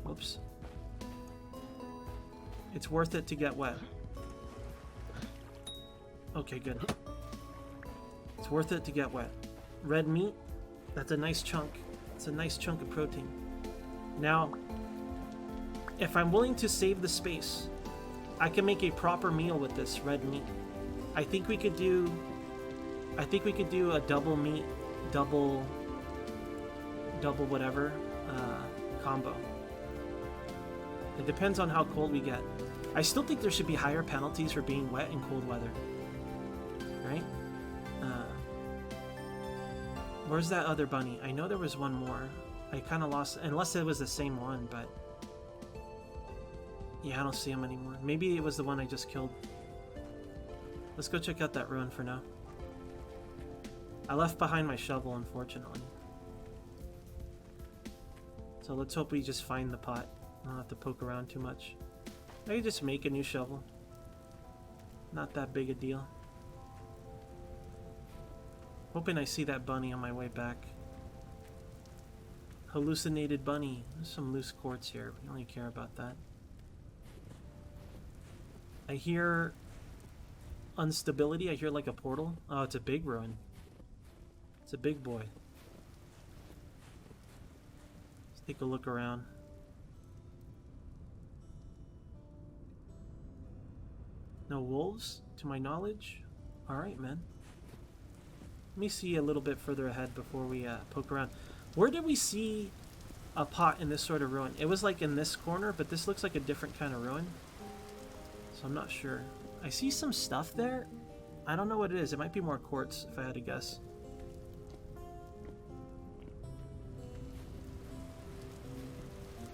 Whoops. It's worth it to get wet. Okay, good. It's worth it to get wet. Red meat. That's a nice chunk. It's a nice chunk of protein. Now, if I'm willing to save the space, I can make a proper meal with this red meat. I think we could do a double meat, double whatever combo. It depends on how cold we get. I still think there should be higher penalties for being wet in cold weather. Right? Where's that other bunny? I know there was one more. I kind of lost, unless it was the same one, but... yeah, I don't see him anymore. Maybe it was the one I just killed. Let's go check out that ruin for now. I left behind my shovel, unfortunately. So let's hope we just find the pot. I don't have to poke around too much. I can just make a new shovel. Not that big a deal. Hoping I see that bunny on my way back. Hallucinated bunny. There's some loose quartz here. We don't really care about that. I hear instability. I hear like a portal. Oh, it's a big ruin. It's a big boy. Let's take a look around. No wolves, to my knowledge. Alright, man. Let me see a little bit further ahead before we poke around. Where did we see a pot in this sort of ruin? It was like in this corner, but this looks like a different kind of ruin. So I'm not sure. I see some stuff there. I don't know what it is. It might be more quartz, if I had to guess.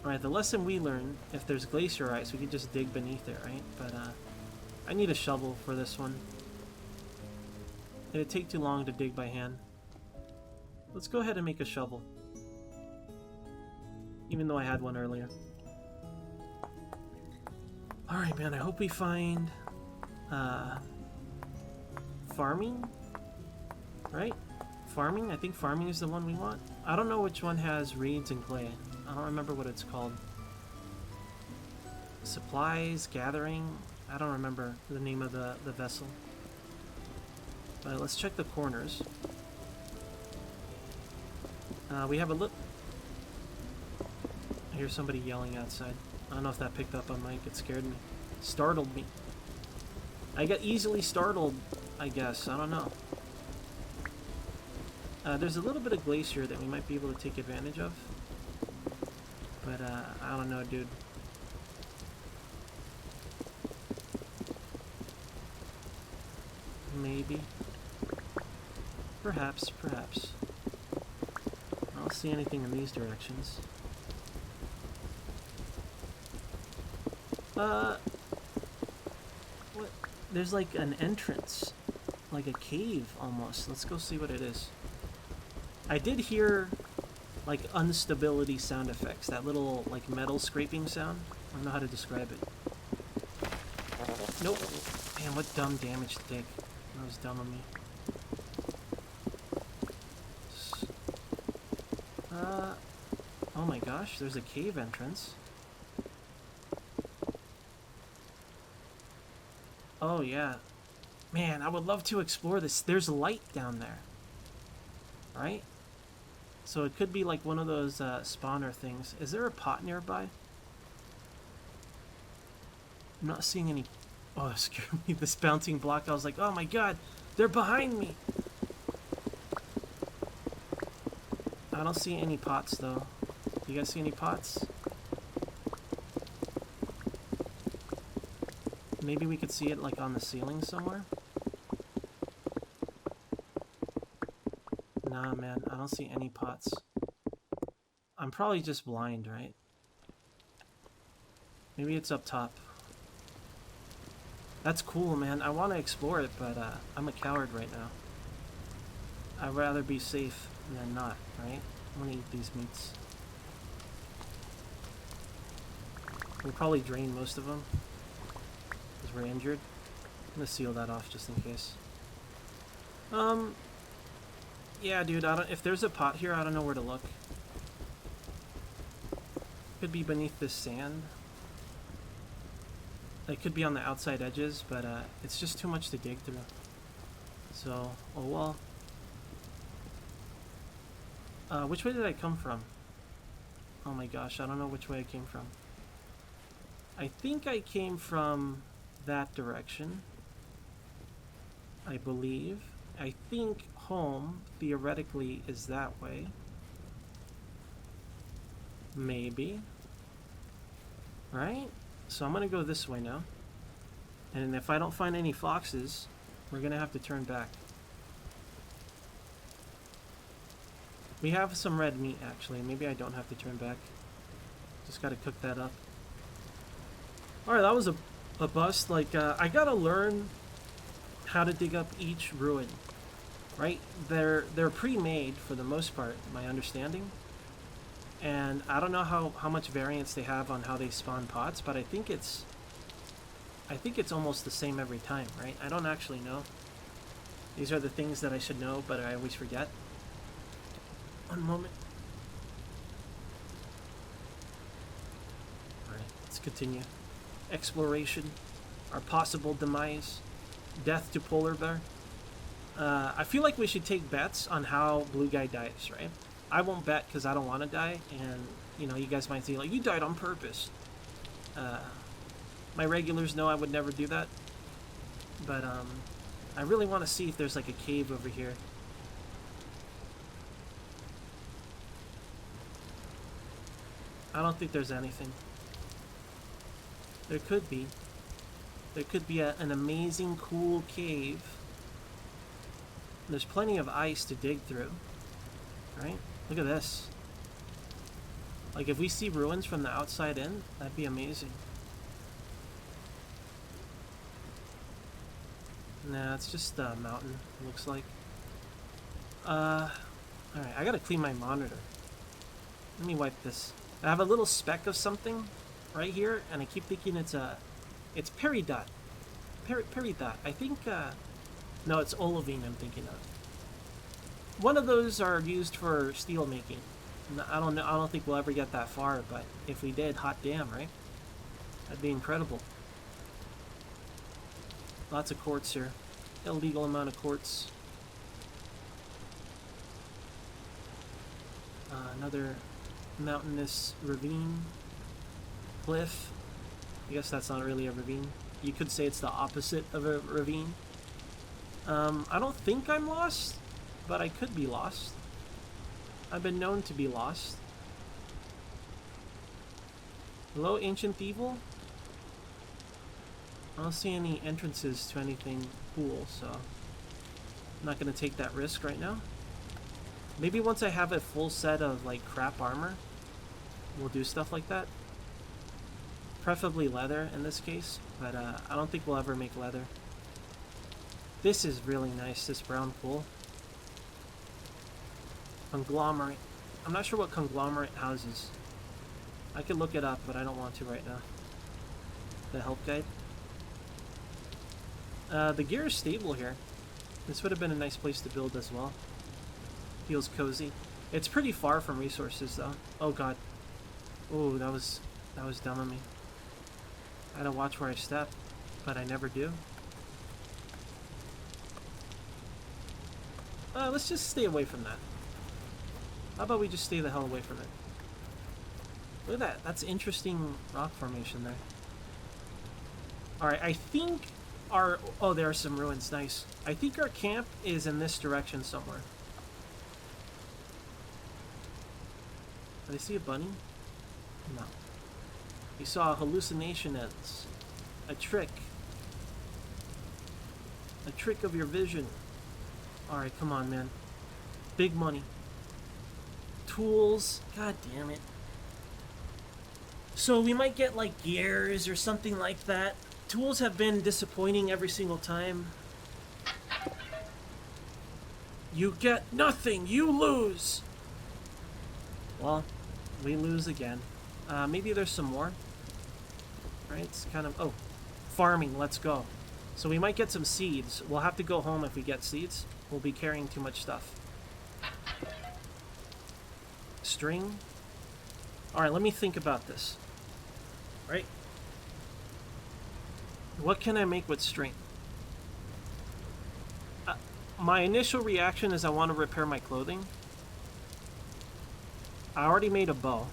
Alright, the lesson we learned, if there's glacier ice, we can just dig beneath it, right? But I need a shovel for this one. It'd take too long to dig by hand. Let's go ahead and make a shovel. Even though I had one earlier. Alright, man, I hope we find farming, right? Farming, I think farming is the one we want. I don't know which one has reeds and clay. I don't remember what it's called. Supplies, gathering. I don't remember the name of the vessel. But let's check the corners. We have a look. I hear somebody yelling outside. I don't know if that picked up on mic. It scared me. Startled me. I get easily startled, I guess. I don't know. There's a little bit of glacier that we might be able to take advantage of. But, I don't know, dude. Maybe. Perhaps, perhaps. I don't see anything in these directions. What? There's like an entrance. Like a cave, almost. Let's go see what it is. I did hear, like, instability sound effects. That little, like, metal scraping sound. I don't know how to describe it. Nope. Man, what dumb damage to take. That was dumb of me. Oh my gosh, there's a cave entrance. Oh yeah. Man, I would love to explore this. There's light down there. Right? So it could be like one of those spawner things. Is there a pot nearby? I'm not seeing any... Oh, that scared me. This bouncing block. I was like, oh my god, they're behind me. I don't see any pots though. You guys see any pots? Maybe we could see it like on the ceiling somewhere? Nah, man, I don't see any pots. I'm probably just blind, right? Maybe it's up top. That's cool, man. I want to explore it, but I'm a coward right now. I'd rather be safe than not, right? I'm gonna eat these meats. We'll probably drain most of them because we're injured. I'm gonna seal that off just in case. Yeah, dude. If there's a pot here, I don't know where to look. Could be beneath this sand. It could be on the outside edges, but it's just too much to dig through. So, oh well. Which way did I come from? Oh my gosh, I don't know which way I came from. I think I came from that direction. I believe. I think home, theoretically, is that way. Maybe. Right? So I'm gonna go this way now. And if I don't find any foxes, we're gonna have to turn back. We have some red meat, actually. Maybe I don't have to turn back. Just gotta cook that up. Alright, that was a bust. Like, I gotta learn how to dig up each ruin. Right? They're pre-made, for the most part, my understanding. And I don't know how much variance they have on how they spawn pots, but I think it's almost the same every time, right? I don't actually know. These are the things that I should know, but I always forget. One moment. Alright, let's continue. Exploration. Our possible demise. Death to polar bear. I feel like we should take bets on how Blue Guy dies, right? I won't bet because I don't want to die, and, you know, you guys might think, like, you died on purpose. My regulars know I would never do that. But, I really want to see if there's, like, a cave over here. I don't think there's anything. There could be. There could be an amazing, cool cave. There's plenty of ice to dig through. Right? Look at this. Like, if we see ruins from the outside in, that'd be amazing. Nah, it's just a mountain, it looks like. Alright, I gotta clean my monitor. Let me wipe this. I have a little speck of something right here, and I keep thinking it's peridot. Peridot. I think, no, it's olivine I'm thinking of. one of those are used for steel making. I don't know. I don't think we'll ever get that far, but if we did, hot damn, right? That'd be incredible. Lots of quartz here. Illegal amount of quartz. Another mountainous ravine. Cliff. I guess that's not really a ravine. You could say it's the opposite of a ravine. I don't think I'm lost, but I could be lost. I've been known to be lost. Hello, Ancient Evil? I don't see any entrances to anything cool, so I'm not going to take that risk right now. Maybe once I have a full set of, like, crap armor, we'll do stuff like that. Preferably leather in this case, but I don't think we'll ever make leather. This is really nice, this brown coal. Conglomerate. I'm not sure what conglomerate houses. I could look it up, but I don't want to right now. The help guide. The gear is stable here. This would have been a nice place to build as well. Feels cozy. It's pretty far from resources though. Oh god. Oh, that was dumb of me. I had to watch where I step, but I never do. Let's just stay away from that. How about we just stay the hell away from it? Look at that. That's interesting rock formation there. Alright, I think our... Oh, there are some ruins. Nice. I think our camp is in this direction somewhere. Did I see a bunny? No. You saw a hallucination as a trick. A trick of your vision. Alright, come on, man. Big money. Tools. God damn it. So we might get like gears or something like that. Tools have been disappointing every single time. You get nothing. You lose. Well, we lose again. Maybe there's some more. Right? It's kind of... Oh. Farming. Let's go. So we might get some seeds. We'll have to go home if we get seeds. We'll be carrying too much stuff. String. Alright, let me think about this. Right? What can I make with string? My initial reaction is I want to repair my clothing. I already made a bow.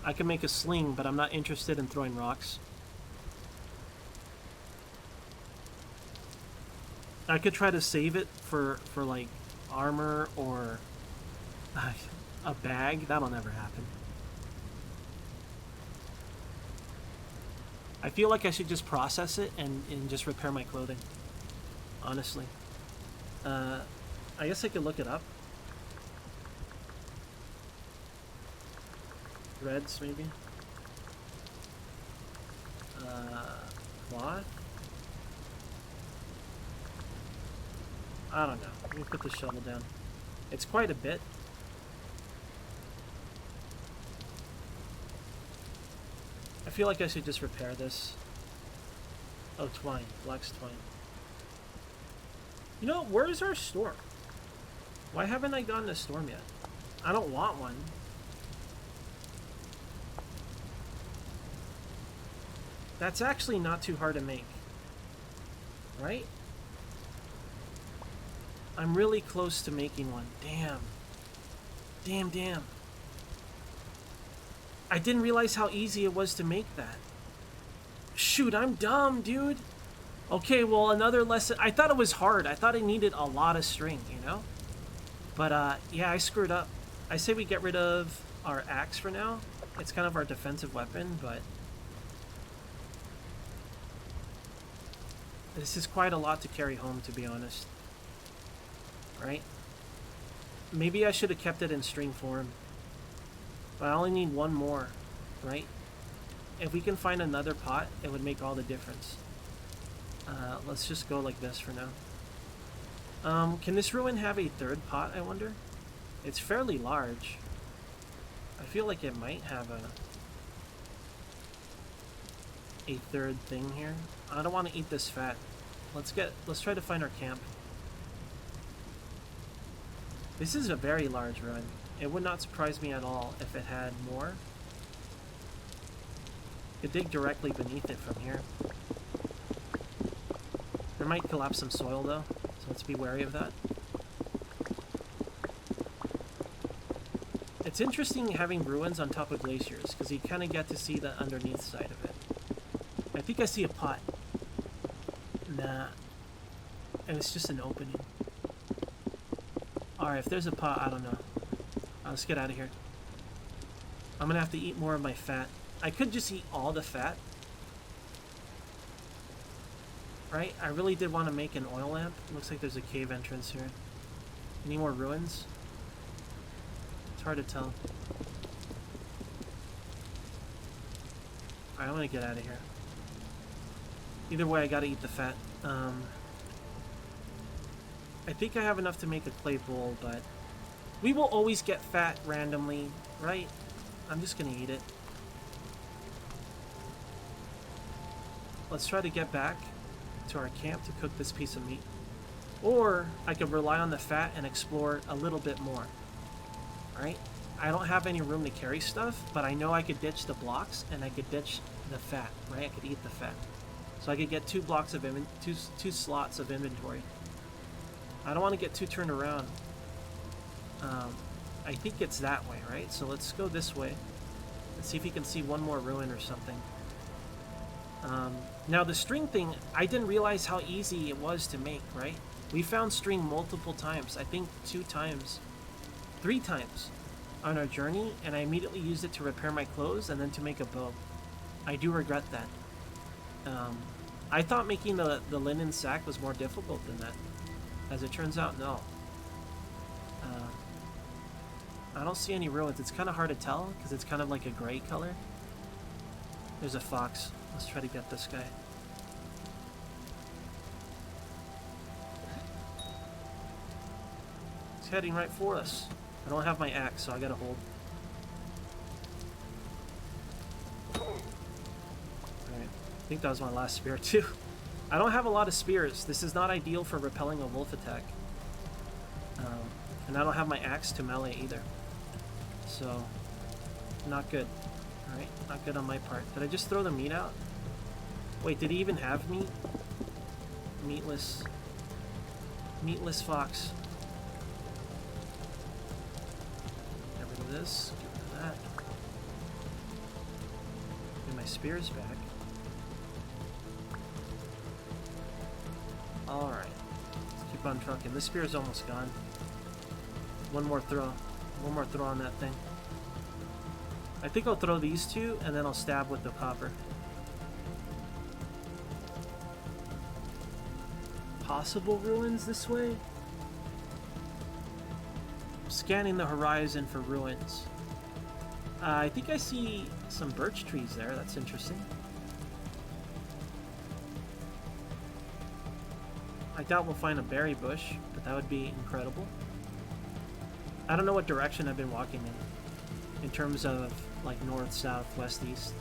I can make a sling, but I'm not interested in throwing rocks. I could try to save it for like armor or a bag. That'll never happen. I feel like I should just process it and just repair my clothing. Honestly. I guess I could look it up. Threads, maybe? Cloth? I don't know. Let me put the shovel down. It's quite a bit. I feel like I should just repair this. Oh, twine. Flex twine. You know, where's our storm? Why haven't I gotten a storm yet? I don't want one. That's actually not too hard to make. Right? I'm really close to making one. Damn. Damn. I didn't realize how easy it was to make that. Shoot, I'm dumb, dude. Okay, well, another lesson. I thought it was hard. I thought I needed a lot of string, you know? But, yeah, I screwed up. I say we get rid of our axe for now. It's kind of our defensive weapon, but... This is quite a lot to carry home, to be honest. Right? Maybe I should have kept it in string form. But I only need one more, right? If we can find another pot, it would make all the difference. Let's just go like this for now. Can this ruin have a third pot, I wonder? It's fairly large. I feel like it might have a third thing here. I don't want to eat this fat. Let's try to find our camp. This is a very large ruin. It would not surprise me at all if it had more. You could dig directly beneath it from here. There might collapse some soil though, so let's be wary of that. It's interesting having ruins on top of glaciers, because you kind of get to see the underneath side of it. I think I see a pot. Nah. And it's just an opening. Alright, if there's a pot, I don't know. Let's get out of here. I'm gonna have to eat more of my fat. I could just eat all the fat. Right? I really did want to make an oil lamp. Looks like there's a cave entrance here. Any more ruins? It's hard to tell. Alright, I'm gonna get out of here. Either way, I gotta eat the fat. I think I have enough to make a clay bowl, but we will always get fat randomly, right? I'm just gonna eat it. Let's try to get back to our camp to cook this piece of meat. Or I could rely on the fat and explore a little bit more. Alright? I don't have any room to carry stuff, but I know I could ditch the blocks and I could ditch the fat, right? I could eat the fat. So I could get 2 blocks of two slots of inventory. I don't want to get too turned around. I think it's that way, right? So let's go this way. Let's see if we can see one more ruin or something. Now the string thing, I didn't realize how easy it was to make, right? We found string multiple times. I think 2 times. 3 times on our journey, and I immediately used it to repair my clothes and then to make a bow. I do regret that. I thought making the linen sack was more difficult than that. As it turns out, no. I don't see any ruins. It's kind of hard to tell because it's kind of like a gray color. There's a fox. Let's try to get this guy. He's heading right for us. I don't have my axe, so I gotta hold. Alright. I think that was my last spear too. I don't have a lot of spears. This is not ideal for repelling a wolf attack. And I don't have my axe to melee either. So, not good. Alright, not good on my part. Did I just throw the meat out? Wait, did he even have meat? Meatless. Meatless fox. Get rid of this. Get rid of that. Get my spears back. Alright. Let's keep on trucking. This spear is almost gone. One more throw. One more throw on that thing. I think I'll throw these 2, and then I'll stab with the copper. Possible ruins this way? I'm scanning the horizon for ruins. I think I see some birch trees there. That's interesting. I doubt we'll find a berry bush, but that would be incredible. I don't know what direction I've been walking in terms of like north, south, west, east.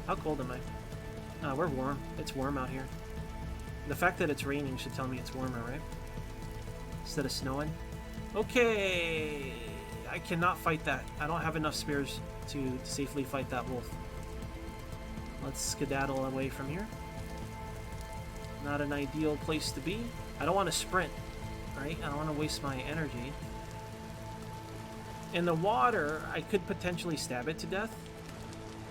How cold am I? We're warm. It's warm out here. The fact that it's raining should tell me it's warmer, right? Instead of snowing. Okay, I cannot fight that. I don't have enough spears to safely fight that wolf. Let's skedaddle away from here. Not an ideal place to be. I don't want to sprint, right? I don't want to waste my energy. In the water, I could potentially stab it to death,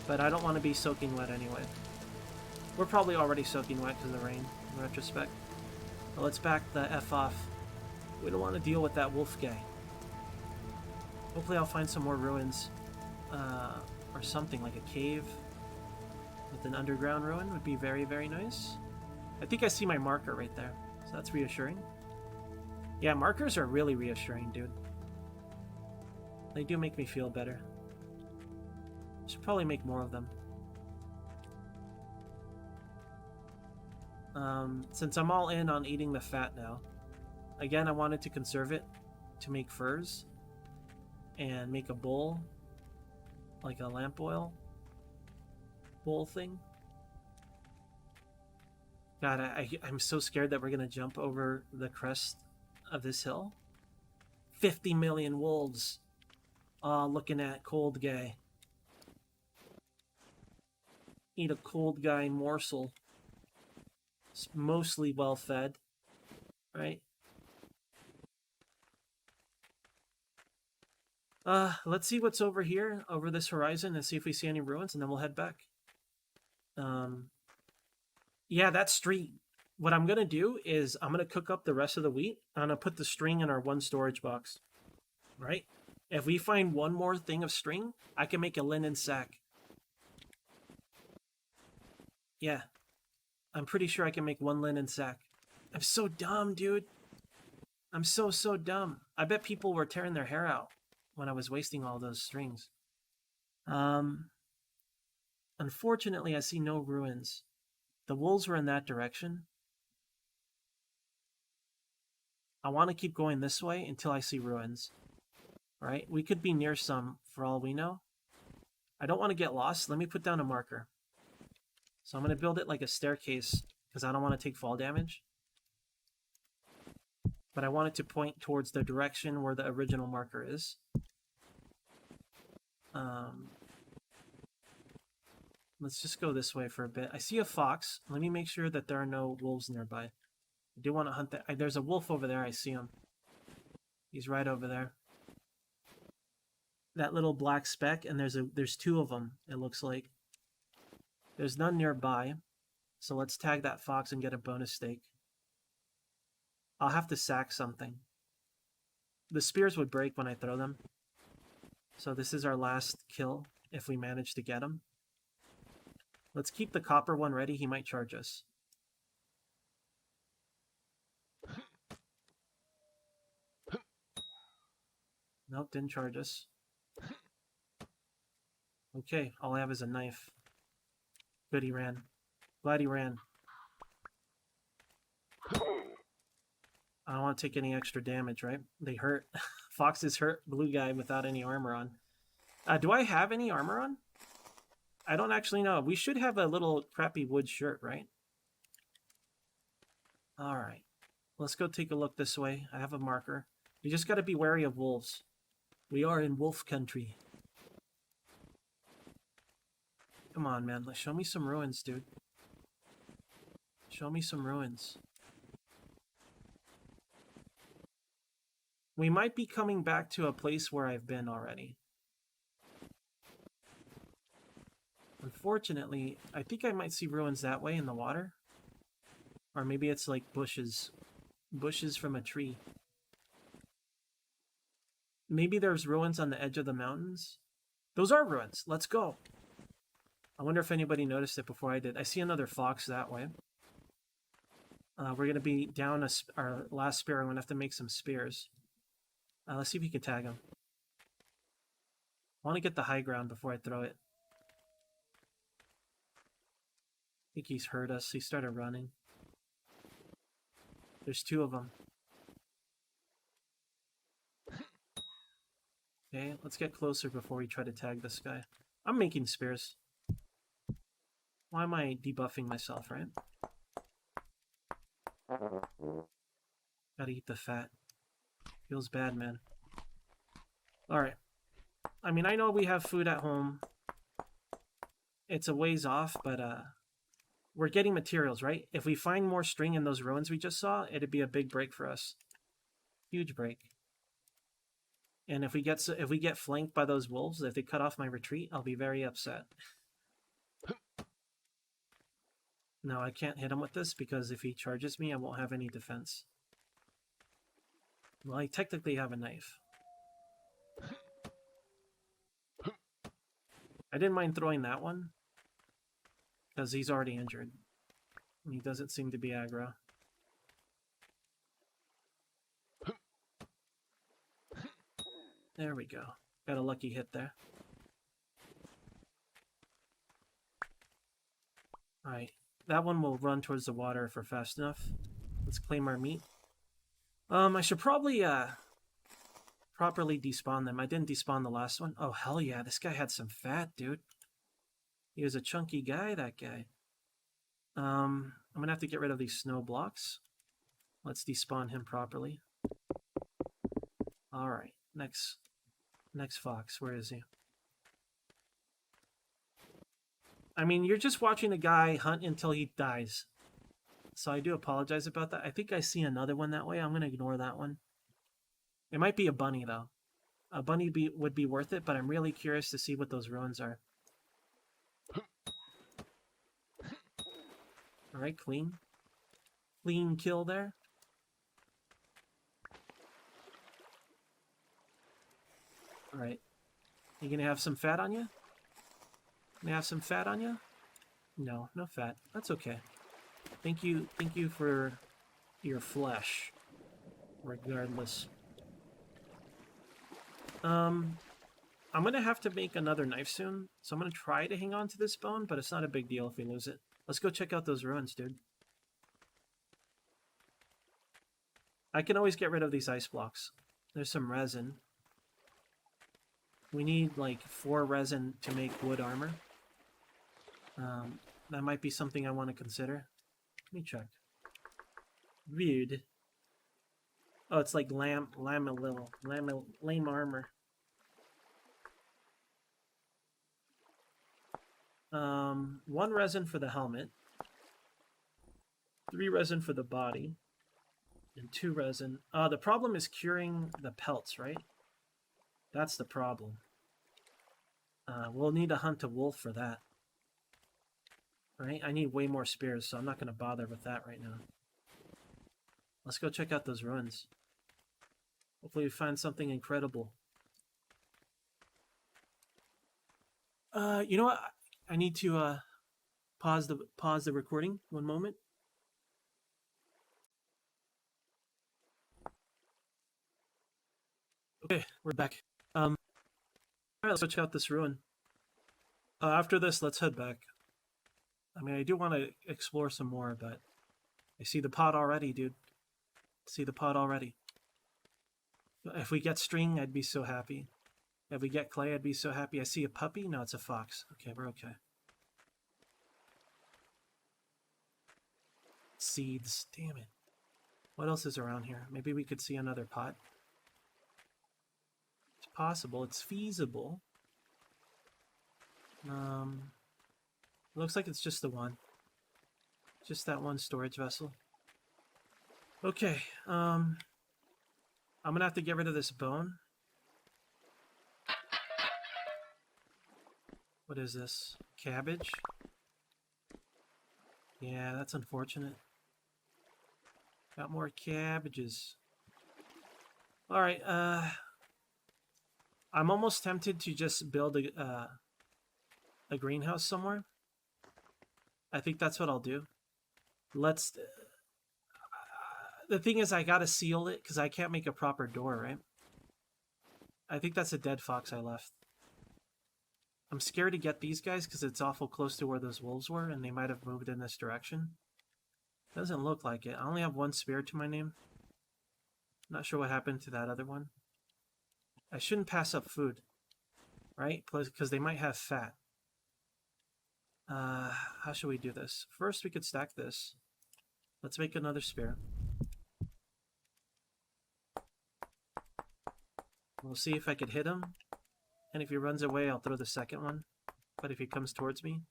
but I don't want to be soaking wet anyway. We're probably already soaking wet because of the rain, in retrospect. But let's back the F off. We don't want to deal with that wolf guy. Hopefully I'll find some more ruins, or something like a cave with an underground ruin would be very, very nice. I think I see my marker right there, so that's reassuring. Yeah, markers are really reassuring, dude. They do make me feel better. Should probably make more of them. Since I'm all in on eating the fat now, again, I wanted to conserve it to make furs and make a bowl, like a lamp oil bowl thing. God, I'm so scared that we're gonna jump over the crest of this hill. 50 million wolves. Looking at cold guy. Eat a cold guy morsel. It's mostly well fed, right? Let's see what's over here, over this horizon, and see if we see any ruins, and then we'll head back. Yeah, that street. What I'm gonna do is I'm gonna cook up the rest of the wheat. I'm gonna put the string in our one storage box, right? If we find one more thing of string, I can make a linen sack. Yeah, I'm pretty sure I can make one linen sack. I'm so dumb, dude. I'm so dumb. I bet people were tearing their hair out when I was wasting all those strings. Unfortunately, I see no ruins. The wolves were in that direction. I want to keep going this way until I see ruins. Right? We could be near some for all we know. I don't want to get lost. Let me put down a marker. So I'm going to build it like a staircase because I don't want to take fall damage. But I want it to point towards the direction where the original marker is. Let's just go this way for a bit. I see a fox. Let me make sure that there are no wolves nearby. I do want to hunt that. There's a wolf over there. I see him. He's right over there. That little black speck, and there's two of them, it looks like. There's none nearby. So let's tag that fox and get a bonus stake. I'll have to sack something. The spears would break when I throw them. So this is our last kill, if we manage to get him. Let's keep the copper one ready. He might charge us. Nope, didn't charge us. Okay, all I have is a knife. Good, he ran. Glad he ran. I don't want to take any extra damage, right? They hurt. Foxes hurt blue guy without any armor on. Do I have any armor on? I don't actually know. We should have a little crappy wood shirt, right? Alright. Let's go take a look this way. I have a marker. You just got to be wary of wolves. We are in wolf country. Come on, man. Show me some ruins, dude. Show me some ruins. We might be coming back to a place where I've been already. Unfortunately, I think I might see ruins that way in the water. Or maybe it's like bushes. Bushes from a tree. Maybe there's ruins on the edge of the mountains. Those are ruins. Let's go. I wonder if anybody noticed it before I did. I see another fox that way. We're going to be down our last spear. I'm going to have to make some spears. Let's see if we can tag him. I want to get the high ground before I throw it. I think he's heard us. He started running. There's two of them. Okay, let's get closer before we try to tag this guy. I'm making spears. Why am I debuffing myself, right? Gotta eat the fat. Feels bad, man. Alright. I mean, I know we have food at home. It's a ways off, but we're getting materials, right? If we find more string in those ruins we just saw, it'd be a big break for us. Huge break. And if we get flanked by those wolves, if they cut off my retreat, I'll be very upset. No, I can't hit him with this because if he charges me, I won't have any defense. Well, I technically have a knife. I didn't mind throwing that one because he's already injured. He doesn't seem to be aggro. There we go. Got a lucky hit there. Alright. That one will run towards the water if we're fast enough. Let's claim our meat. I should probably properly despawn them. I didn't despawn the last one. Oh, hell yeah. This guy had some fat, dude. He was a chunky guy, that guy. I'm going to have to get rid of these snow blocks. Let's despawn him properly. All right, next fox. Where is he? I mean, you're just watching a guy hunt until he dies. So I do apologize about that. I think I see another one that way. I'm going to ignore that one. It might be a bunny, though. A bunny would be worth it, but I'm really curious to see what those ruins are. All right, clean. Clean kill there. All right. You going to have some fat on you? Gonna have some fat on you? No, no fat. That's okay. Thank you for your flesh. Regardless. I'm gonna have to make another knife soon, so I'm gonna try to hang on to this bone, but it's not a big deal if we lose it. Let's go check out those ruins, dude. I can always get rid of these ice blocks. There's some resin. We need like 4 resin to make wood armor. That might be something I want to consider. Let me check. Weird. Oh, it's like lame armor. 1 resin for the helmet. 3 resin for the body. And 2 resin. The problem is curing the pelts, right? That's the problem. We'll need to hunt a wolf for that. Right? I need way more spears, so I'm not going to bother with that right now. Let's go check out those ruins. Hopefully we find something incredible. You know what? I need to pause the recording 1 moment. Okay, we're back. All right, let's go check out this ruin. After this, let's head back. I mean, I do want to explore some more, but I see the pot already, dude. See the pot already. If we get string, I'd be so happy. If we get clay, I'd be so happy. I see a puppy. No, it's a fox. Okay, we're okay. Seeds. Damn it. What else is around here? Maybe we could see another pot. It's possible. It's feasible. Looks like it's just the one. Just that one storage vessel. Okay, I'm gonna have to get rid of this bone. What is this? Cabbage? Yeah, that's unfortunate. Got more cabbages. Alright, I'm almost tempted to just build a greenhouse somewhere. I think that's what I'll do. Let's... the thing is, I gotta seal it, because I can't make a proper door, right? I think that's a dead fox I left. I'm scared to get these guys, because it's awful close to where those wolves were, and they might have moved in this direction. Doesn't look like it. I only have 1 spear to my name. Not sure what happened to that other one. I shouldn't pass up food, right? Because they might have fat. How should we do this? First, we could stack this. Let's make another spear. We'll see if I could hit him. And if he runs away, I'll throw the second one. But if he comes towards me...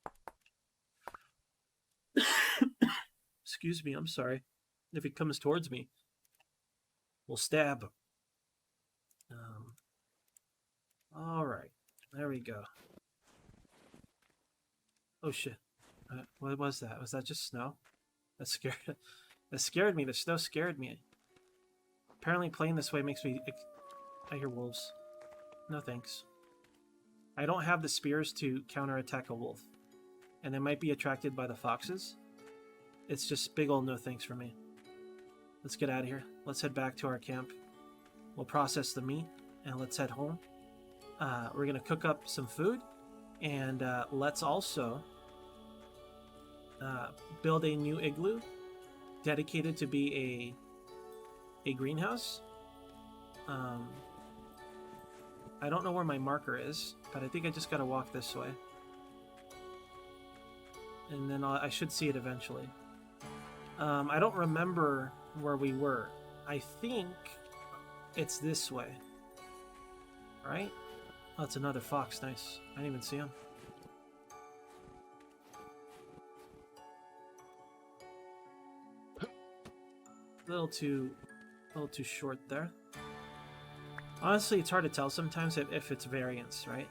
Excuse me, I'm sorry. If he comes towards me, we'll stab. Alright, there we go. Oh shit. What was that? Was that just snow? That scared me. The snow scared me. Apparently playing this way makes me... I hear wolves. No thanks. I don't have the spears to counterattack a wolf. And they might be attracted by the foxes. It's just big ol' no thanks for me. Let's get out of here. Let's head back to our camp. We'll process the meat and let's head home. We're going to cook up some food. And let's also build a new igloo dedicated to be a greenhouse. I don't know where my marker is, but I think I just gotta walk this way. And then I should see it eventually. I don't remember where we were. I think it's this way. Right? Oh, it's another fox. Nice. I didn't even see him. A little too short there. Honestly, it's hard to tell sometimes if it's variance, right?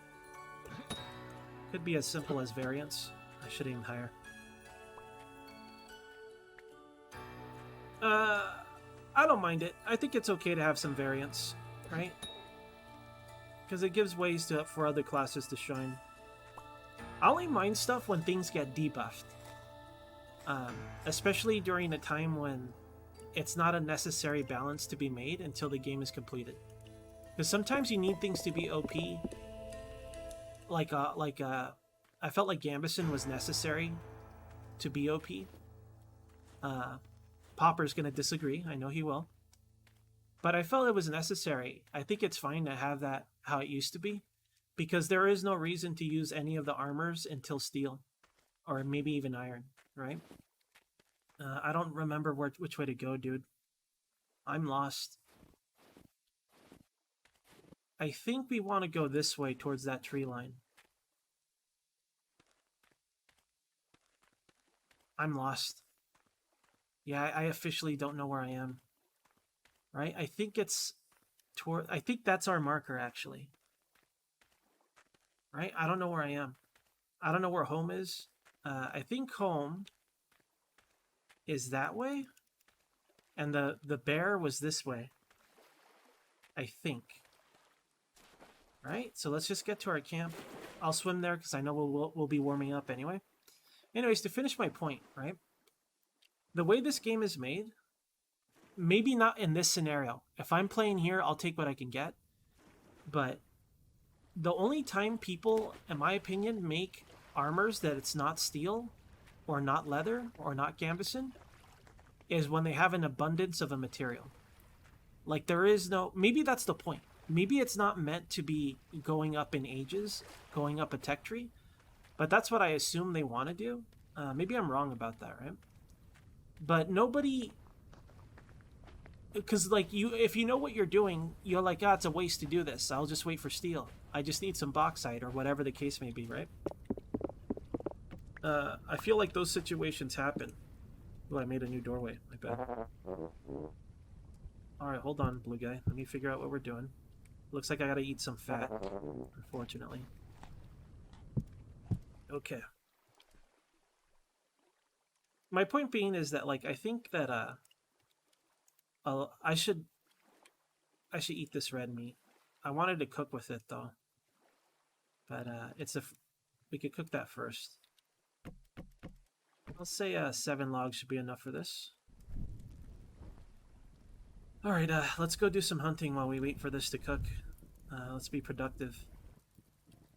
Could be as simple as variance. I should aim higher. I don't mind it. I think it's okay to have some variance, right? Because it gives ways for other classes to shine. I only mind stuff when things get debuffed. Especially during a time when it's not a necessary balance to be made until the game is completed. Because sometimes you need things to be OP. I felt like Gambison was necessary to be OP. Popper's going to disagree. I know he will. But I felt it was necessary. I think it's fine to have that how it used to be. Because there is no reason to use any of the armors until steel. Or maybe even iron, right? I don't remember which way to go, dude. I'm lost. I think we want to go this way towards that tree line. I'm lost. Yeah, I officially don't know where I am. Right? I think it's toward... I think that's our marker, actually. Right? I don't know where I am. I don't know where home is. I think home is that way. And the bear was this way. I think. Right? So let's just get to our camp. I'll swim there because I know we'll be warming up anyway. Anyways, to finish my point, right? The way this game is made, maybe not in this scenario. If I'm playing here, I'll take what I can get. But the only time people, in my opinion, make armors that it's not steel or not leather or not Gambison is when they have an abundance of a material. Like there is no... Maybe that's the point. Maybe it's not meant to be going up in ages, going up a tech tree. But that's what I assume they want to do. Maybe I'm wrong about that, right? But nobody... Because, like, if you know what you're doing, you're like, it's a waste to do this. I'll just wait for steel. I just need some bauxite, or whatever the case may be, right? I feel like those situations happen. Oh, I made a new doorway. My bad. Alright, hold on, blue guy. Let me figure out what we're doing. Looks like I gotta eat some fat, unfortunately. Okay. My point being is that, like, I think that, I should eat this red meat. I wanted to cook with it, though. But, we could cook that first. I'll say, 7 logs should be enough for this. Alright, let's go do some hunting while we wait for this to cook. Let's be productive.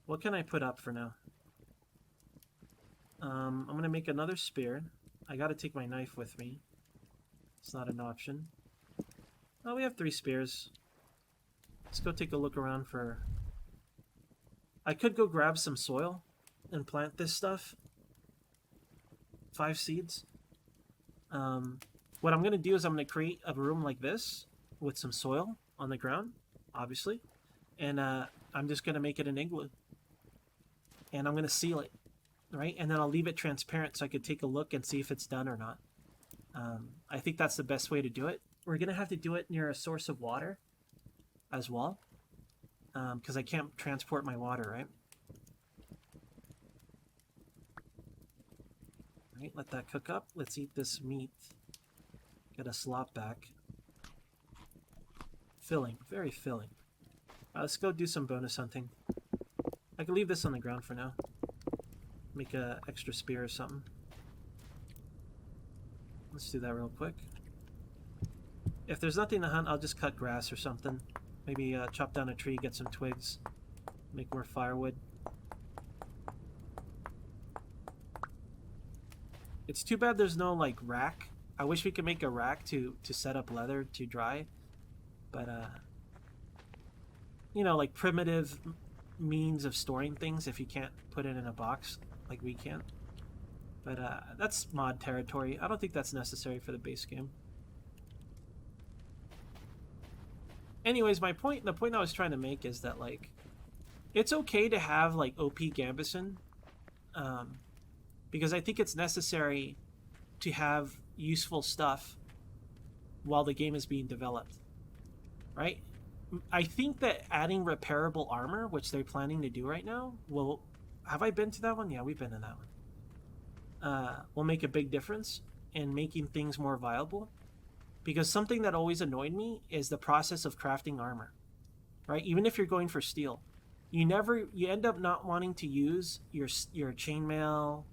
What can I put up for now? I'm gonna make another spear. I gotta take my knife with me. It's not an option. Oh, we have 3 spears. Let's go take a look around for... I could go grab some soil and plant this stuff. 5 seeds. What I'm going to do is I'm going to create a room like this with some soil on the ground, obviously. And I'm just going to make it an igloo. And I'm going to seal it, right? And then I'll leave it transparent so I could take a look and see if it's done or not. I think that's the best way to do it. We're going to have to do it near a source of water as well. Because I can't transport my water, right? Right, let that cook up. Let's eat this meat. Get a slop back. Filling, very filling. Let's go do some bonus hunting. I can leave this on the ground for now. Make a extra spear or something. Let's do that real quick. If there's nothing to hunt, I'll just cut grass or something. Maybe chop down a tree, get some twigs, make more firewood. It's too bad there's no, like, rack. I wish we could make a rack to set up leather to dry. But, you know, like primitive means of storing things if you can't put it in a box like we can. But that's mod territory. I don't think that's necessary for the base game. Anyways, the point I was trying to make is that, like, it's okay to have, like, OP Gambison, um, because I think it's necessary to have useful stuff while the game is being developed, right? I think that adding repairable armor, which they're planning to do right now, will... Have I been to that one? Yeah, we've been to that one. Will make a big difference in making things more viable. Because something that always annoyed me is the process of crafting armor, right? Even if you're going for steel, you end up not wanting to use your chainmail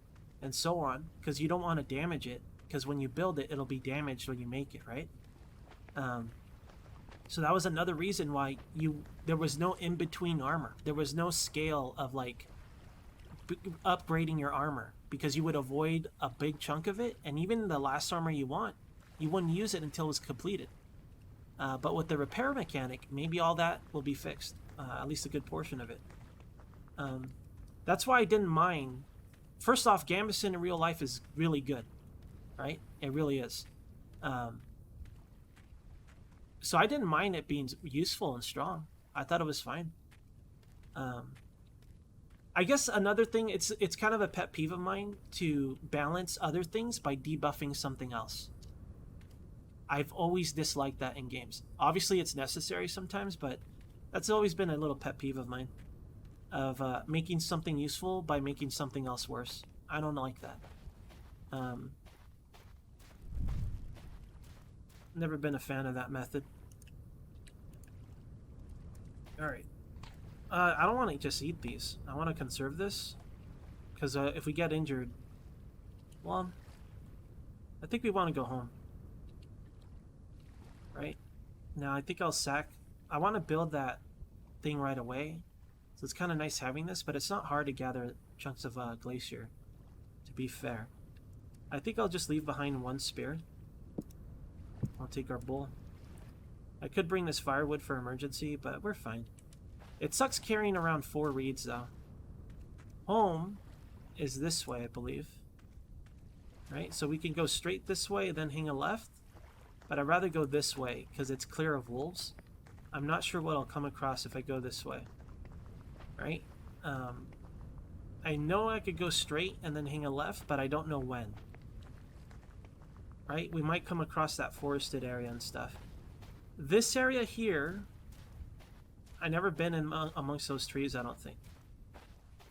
and so on because you don't want to damage it, because when you build it, it'll be damaged when you make it, right? So that was another reason why there was no in-between armor. There was no scale of, like, upgrading your armor, because you would avoid a big chunk of it, and even the last armor you wouldn't use it until it was completed. But with the repair mechanic, maybe all that will be fixed, at least a good portion of it. That's why I didn't mind. First off, Gambison in real life is really good, right? It really is. So I didn't mind it being useful and strong. I thought it was fine. I guess another thing, it's kind of a pet peeve of mine to balance other things by debuffing something else. I've always disliked that in games. Obviously, it's necessary sometimes, but that's always been a little pet peeve of mine, of making something useful by making something else worse. I don't like that. Never been a fan of that method. Alright. I don't want to just eat these. I want to conserve this, because if we get injured, well, I think we want to go home. Right? Now, I think I'll I want to build that thing right away. So it's kind of nice having this, but it's not hard to gather chunks of glacier, to be fair. I think I'll just leave behind one spear. I'll take our bull. I could bring this firewood for emergency, but we're fine. It sucks carrying around 4 reeds, though. Home is this way, I believe. Right? So we can go straight this way, then hang a left. But I'd rather go this way, because it's clear of wolves. I'm not sure what I'll come across if I go this way. Right? I know I could go straight and then hang a left, but I don't know when. Right? We might come across that forested area and stuff. This area here, I never been in amongst those trees, I don't think.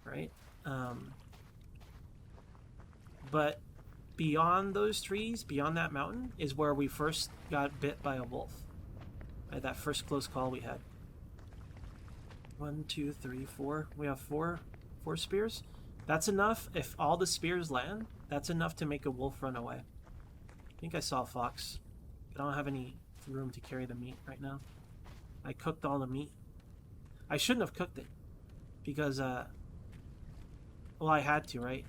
Right? But beyond those trees, beyond that mountain, is where we first got bit by a wolf. Right? That first close call we had. 1, 2, 3, 4. We have four spears. That's enough. If all the spears land, that's enough to make a wolf run away. I think I saw a fox. I don't have any room to carry the meat right now. I cooked all the meat. I shouldn't have cooked it, because well, I had to, right?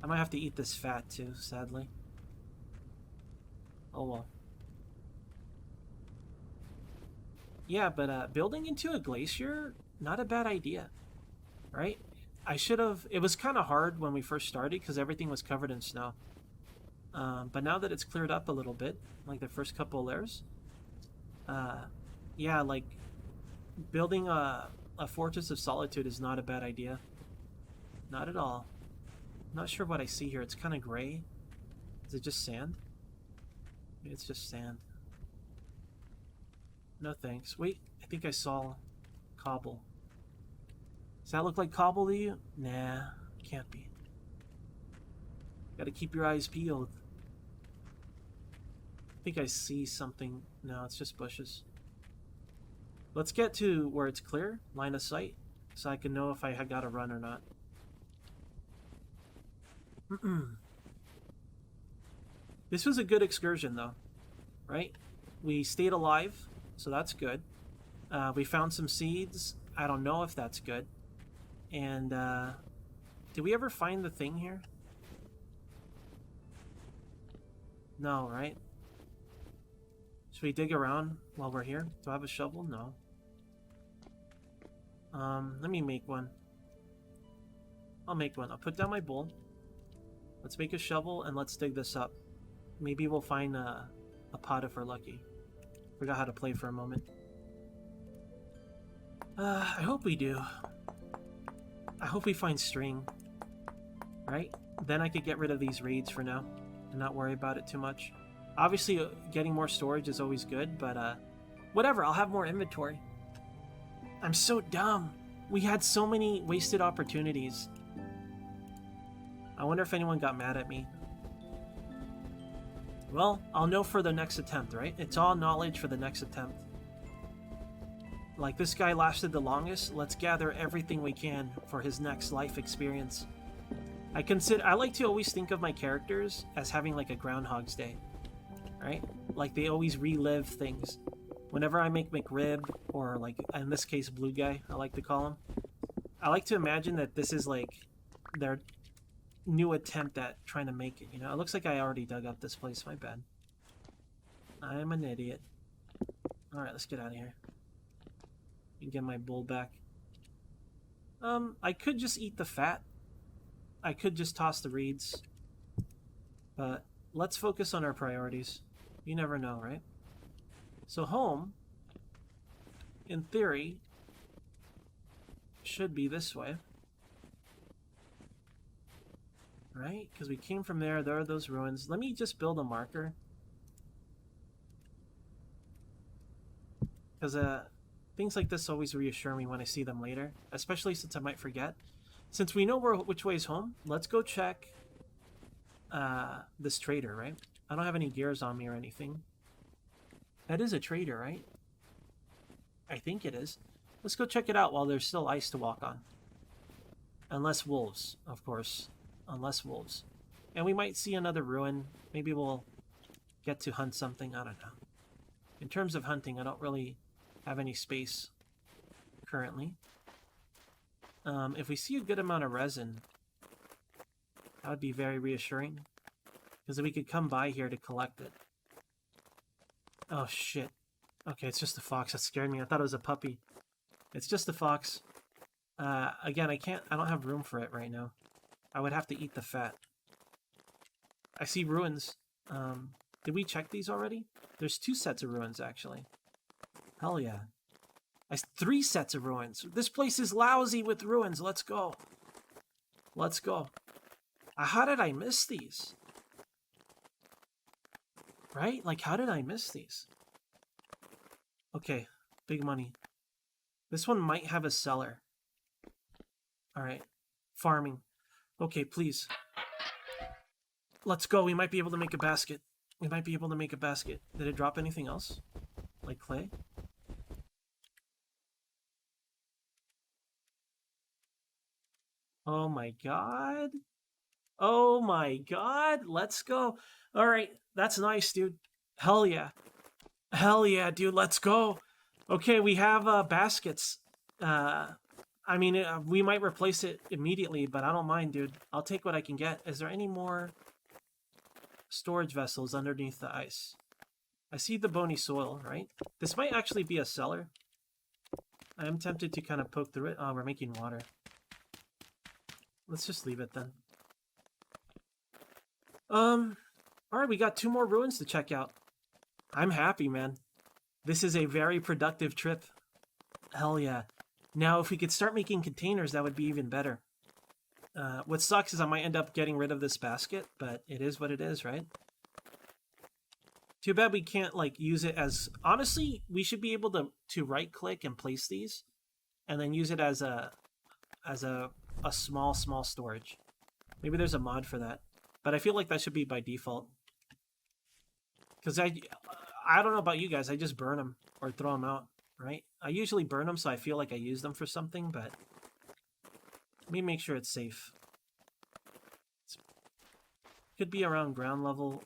I might have to eat this fat too, sadly. Oh well. Yeah, but building into a glacier, not a bad idea, right? I should have... It was kind of hard when we first started because everything was covered in snow. But now that it's cleared up a little bit, like the first couple of layers, yeah, like building a Fortress of Solitude is not a bad idea. Not at all. Not sure what I see here. It's kind of gray. Is it just sand? Maybe it's just sand. No thanks. Wait, I think I saw cobble. Does that look like cobble to you? Nah, can't be. Gotta keep your eyes peeled. I think I see something. No, it's just bushes. Let's get to where it's clear, line of sight, so I can know if I got to run or not. This was a good excursion, though, right? We stayed alive, so that's good. We found some seeds. I don't know if that's good. And did we ever find the thing here? No, right? Should we dig around while we're here? Do I have a shovel? No. Let me make one. I'll make one. I'll put down my bowl. Let's make a shovel and let's dig this up. Maybe we'll find a pot if we're lucky. Forgot how to play for a moment. I hope we do. I hope we find string. Right? Then I could get rid of these raids for now and not worry about it too much. Obviously, getting more storage is always good, but whatever, I'll have more inventory. I'm so dumb. We had so many wasted opportunities. I wonder if anyone got mad at me. Well, I'll know for the next attempt, right? It's all knowledge for the next attempt. Like, this guy lasted the longest. Let's gather everything we can for his next life experience. I like to always think of my characters as having like a Groundhog's Day, right? Like, they always relive things. Whenever I make McRib, or like in this case Blue Guy, I like to call him, I like to imagine that this is like their new attempt at trying to make it, you know? It looks like I already dug up this place, my bad. I'm an idiot. Alright, let's get out of here. And get my bull back. I could just eat the fat. I could just toss the reeds. But let's focus on our priorities. You never know, right? So home, in theory, should be this way. Right? Because we came from there. There are those ruins. Let me just build a marker. Because things like this always reassure me when I see them later. Especially since I might forget. Since we know which way is home, let's go check this trader, right? I don't have any gears on me or anything. That is a trader, right? I think it is. Let's go check it out while there's still ice to walk on. Unless wolves, of course. Unless wolves. And we might see another ruin. Maybe we'll get to hunt something. I don't know. In terms of hunting, I don't really have any space currently. If we see a good amount of resin, that would be very reassuring. Because we could come by here to collect it. Oh, shit. Okay, it's just a fox. That scared me. I thought it was a puppy. It's just a fox. Again, I don't have room for it right now. I would have to eat the fat. I see ruins. Did we check these already? There's 2 sets of ruins, actually. Hell yeah. 3 sets of ruins. This place is lousy with ruins. Let's go. Let's go. How did I miss these? Right? Like, how did I miss these? Okay, big money. This one might have a cellar. Alright. Farming. Okay, please. Let's go. We might be able to make a basket. We might be able to make a basket. Did it drop anything else? Like clay? Oh my god. Oh my god. Let's go. Alright, that's nice, dude. Hell yeah. Hell yeah, dude. Let's go. Okay, we have baskets. I mean, we might replace it immediately, but I don't mind, dude. I'll take what I can get. Is there any more storage vessels underneath the ice? I see the bony soil, right? This might actually be a cellar. I am tempted to kind of poke through it. Oh, we're making water. Let's just leave it then. Alright, we got 2 more ruins to check out. I'm happy, man. This is a very productive trip. Hell yeah. Now, if we could start making containers, that would be even better. What sucks is I might end up getting rid of this basket, but it is what it is, right? Too bad we can't, like, use it as... Honestly, we should be able to right-click and place these, and then use it as a small storage. Maybe there's a mod for that. But I feel like that should be by default. Because I don't know about you guys, I just burn them or throw them out, right? I usually burn them so I feel like I use them for something, but let me make sure it's safe. Could be around ground level,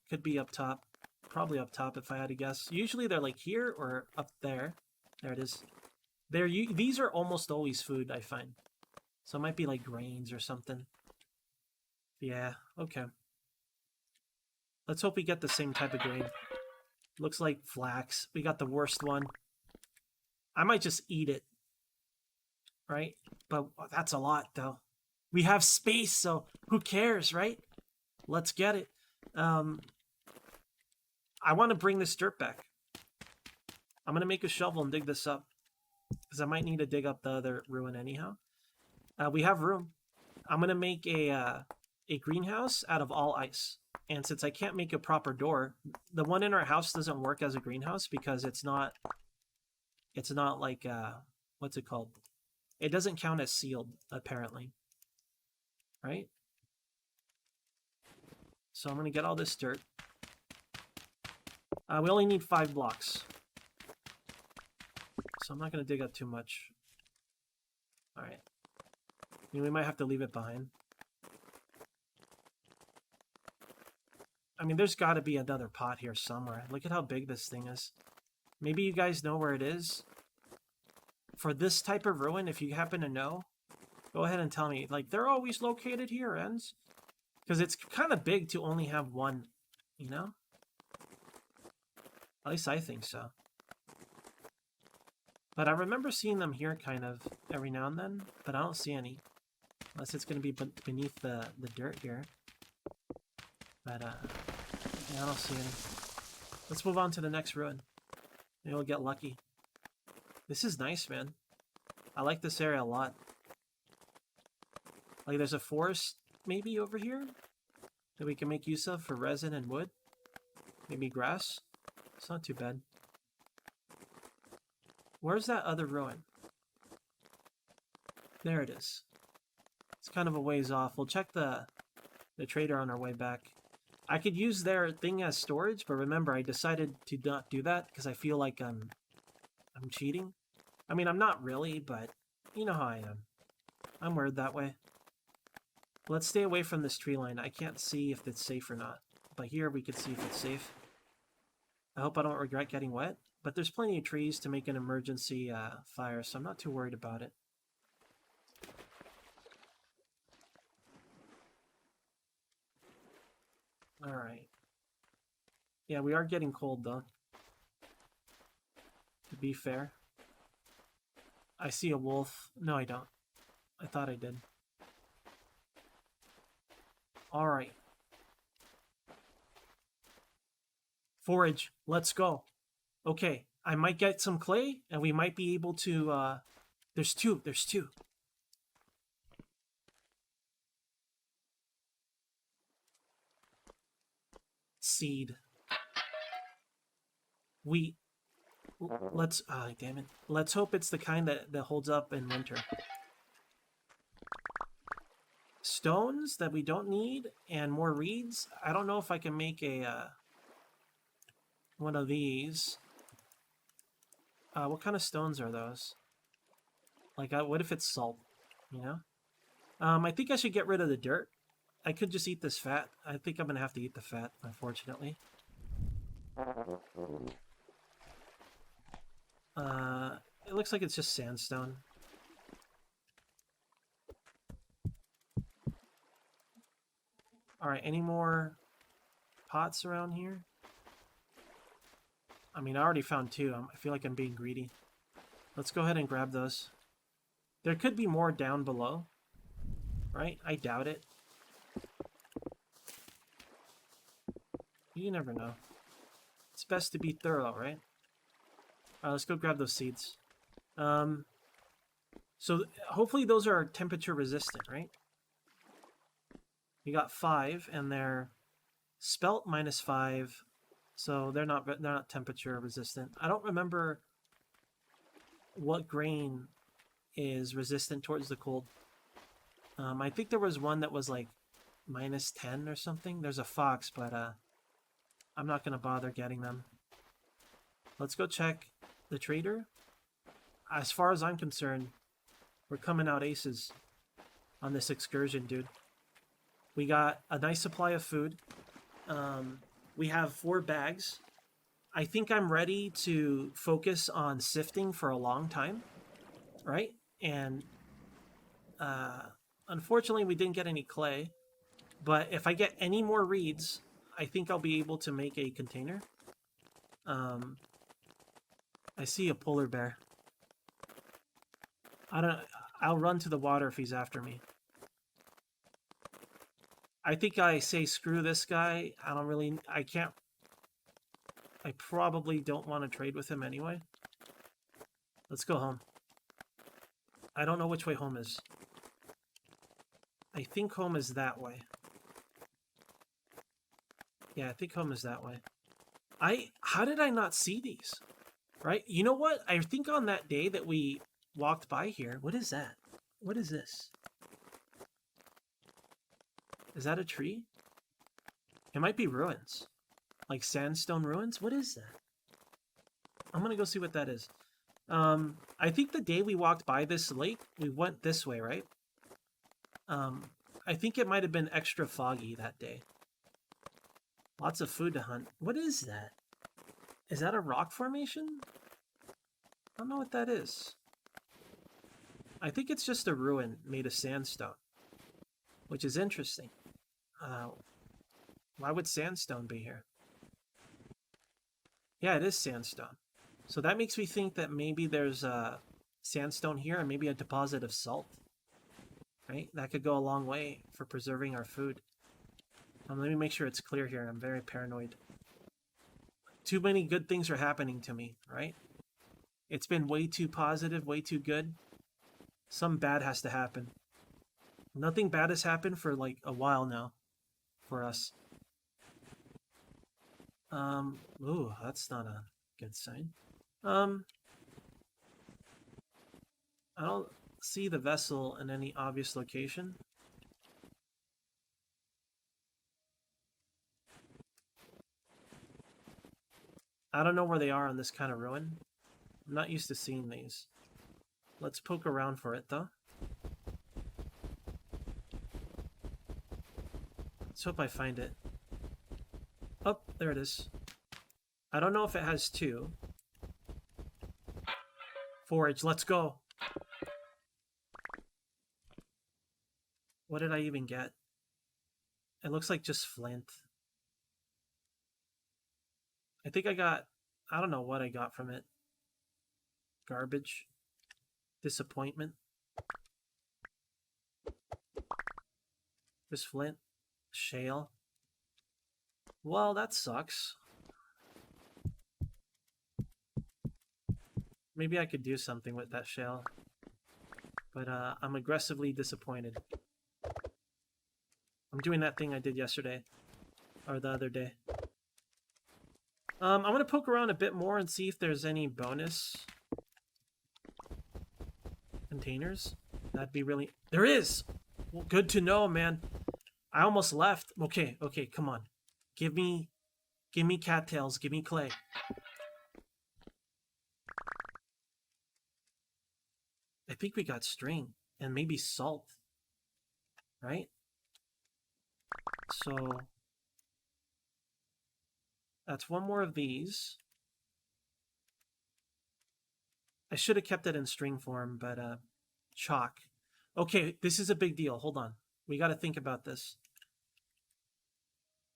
could be up top. Probably up top if I had to guess. Usually they're like here or up there. There it is. These are almost always food, I find. So it might be like grains or something. Yeah, okay. Let's hope we get the same type of grain. Looks like flax. We got the worst one. I might just eat it. Right? But that's a lot, though. We have space, so who cares, right? Let's get it. I want to bring this dirt back. I'm gonna make a shovel and dig this up, because I might need to dig up the other ruin anyhow. We have room. I'm gonna make a greenhouse out of all ice. And since I can't make a proper door, the one in our house doesn't work as a greenhouse because it's not like what's it called? It doesn't count as sealed, apparently. Right? So I'm gonna get all this dirt. We only need 5 blocks. So I'm not gonna dig up too much. Alright. We might have to leave it behind. I mean, there's got to be another pot here somewhere. Look at how big this thing is. Maybe you guys know where it is. For this type of ruin, if you happen to know, go ahead and tell me. Like, they're always located here, Ends. Because it's kind of big to only have one, you know? At least I think so. But I remember seeing them here kind of every now and then, but I don't see any. Unless it's going to be beneath the dirt here. But, yeah, I don't see any. Let's move on to the next ruin. Maybe we'll get lucky. This is nice, man. I like this area a lot. Like, there's a forest, maybe, over here that we can make use of for resin and wood. Maybe grass. It's not too bad. Where's that other ruin? There it is. It's kind of a ways off. We'll check the trader on our way back. I could use their thing as storage, but remember, I decided to not do that because I feel like I'm cheating. I mean, I'm not really, but you know how I am. I'm weird that way. Let's stay away from this tree line. I can't see if it's safe or not. But here we can see if it's safe. I hope I don't regret getting wet. But there's plenty of trees to make an emergency fire, so I'm not too worried about it. Alright. Yeah, we are getting cold, though. To be fair. I see a wolf. No, I don't. I thought I did. Alright. Forage. Let's go. Okay. I might get some clay, and we might be able to... There's two. There's two. Seed. Wheat. Let's... damn it. Let's hope it's the kind that holds up in winter. Stones that we don't need, and more reeds. I don't know if I can make a... one of these. What kind of stones are those? Like, what if it's salt? You know? I think I should get rid of the dirt. I could just eat this fat. I think I'm gonna have to eat the fat, unfortunately. It looks like it's just sandstone. Alright, any more pots around here? I mean, I already found 2. I feel like I'm being greedy. Let's go ahead and grab those. There could be more down below. Right? I doubt it. You never know. It's best to be thorough, right? Alright, let's go grab those seeds. So hopefully those are temperature resistant, right? We got 5, and they're spelt -5. So they're not temperature resistant. I don't remember what grain is resistant towards the cold. I think there was one that was like -10 or something. There's a fox, but I'm not going to bother getting them. Let's go check the trader. As far as I'm concerned, we're coming out aces on this excursion, dude. We got a nice supply of food. We have 4 bags. I think I'm ready to focus on sifting for a long time, right? And unfortunately, we didn't get any clay. But if I get any more reeds, I think I'll be able to make a container. I see a polar bear. I'll run to the water if he's after me. I think I say screw this guy. I probably don't want to trade with him anyway. Let's go home. I don't know which way home is. I think home is that way. Yeah, I think home is that way. How did I not see these? Right? You know what? I think on that day that we walked by here, what is that? What is this? Is that a tree? It might be ruins. Like sandstone ruins? What is that? I'm gonna go see what that is. I think the day we walked by this lake, we went this way, right? I think it might have been extra foggy that day. Lots of food to hunt. What is that? Is that a rock formation? I don't know what that is. I think it's just a ruin made of sandstone, which is interesting. Why would sandstone be here? Yeah, it is sandstone. So that makes me think that maybe there's sandstone here and maybe a deposit of salt. Right? That could go a long way for preserving our food. Let me make sure it's clear here. I'm very paranoid. Too many good things are happening to me, right? It's been way too positive, way too good. Some bad has to happen. Nothing bad has happened for like a while now for us. Ooh, that's not a good sign. I don't see the vessel in any obvious location. I don't know where they are on this kind of ruin. I'm not used to seeing these. Let's poke around for it, though. Let's hope I find it. Oh, there it is. I don't know if it has two. Forage, let's go. What did I even get? It looks like just flint. I think I got... I don't know what I got from it. Garbage. Disappointment. Just flint. Shale. Well, that sucks. Maybe I could do something with that shale. But I'm aggressively disappointed. I'm doing that thing I did yesterday. Or the other day. I'm going to poke around a bit more and see if there's any bonus containers. That'd be really... There is! Well, good to know, man. I almost left. Okay, come on. Give me cattails. Give me clay. I think we got string and maybe salt. Right? So that's one more of these. I should have kept it in string form, but chalk. Okay, this is a big deal. Hold on. We got to think about this.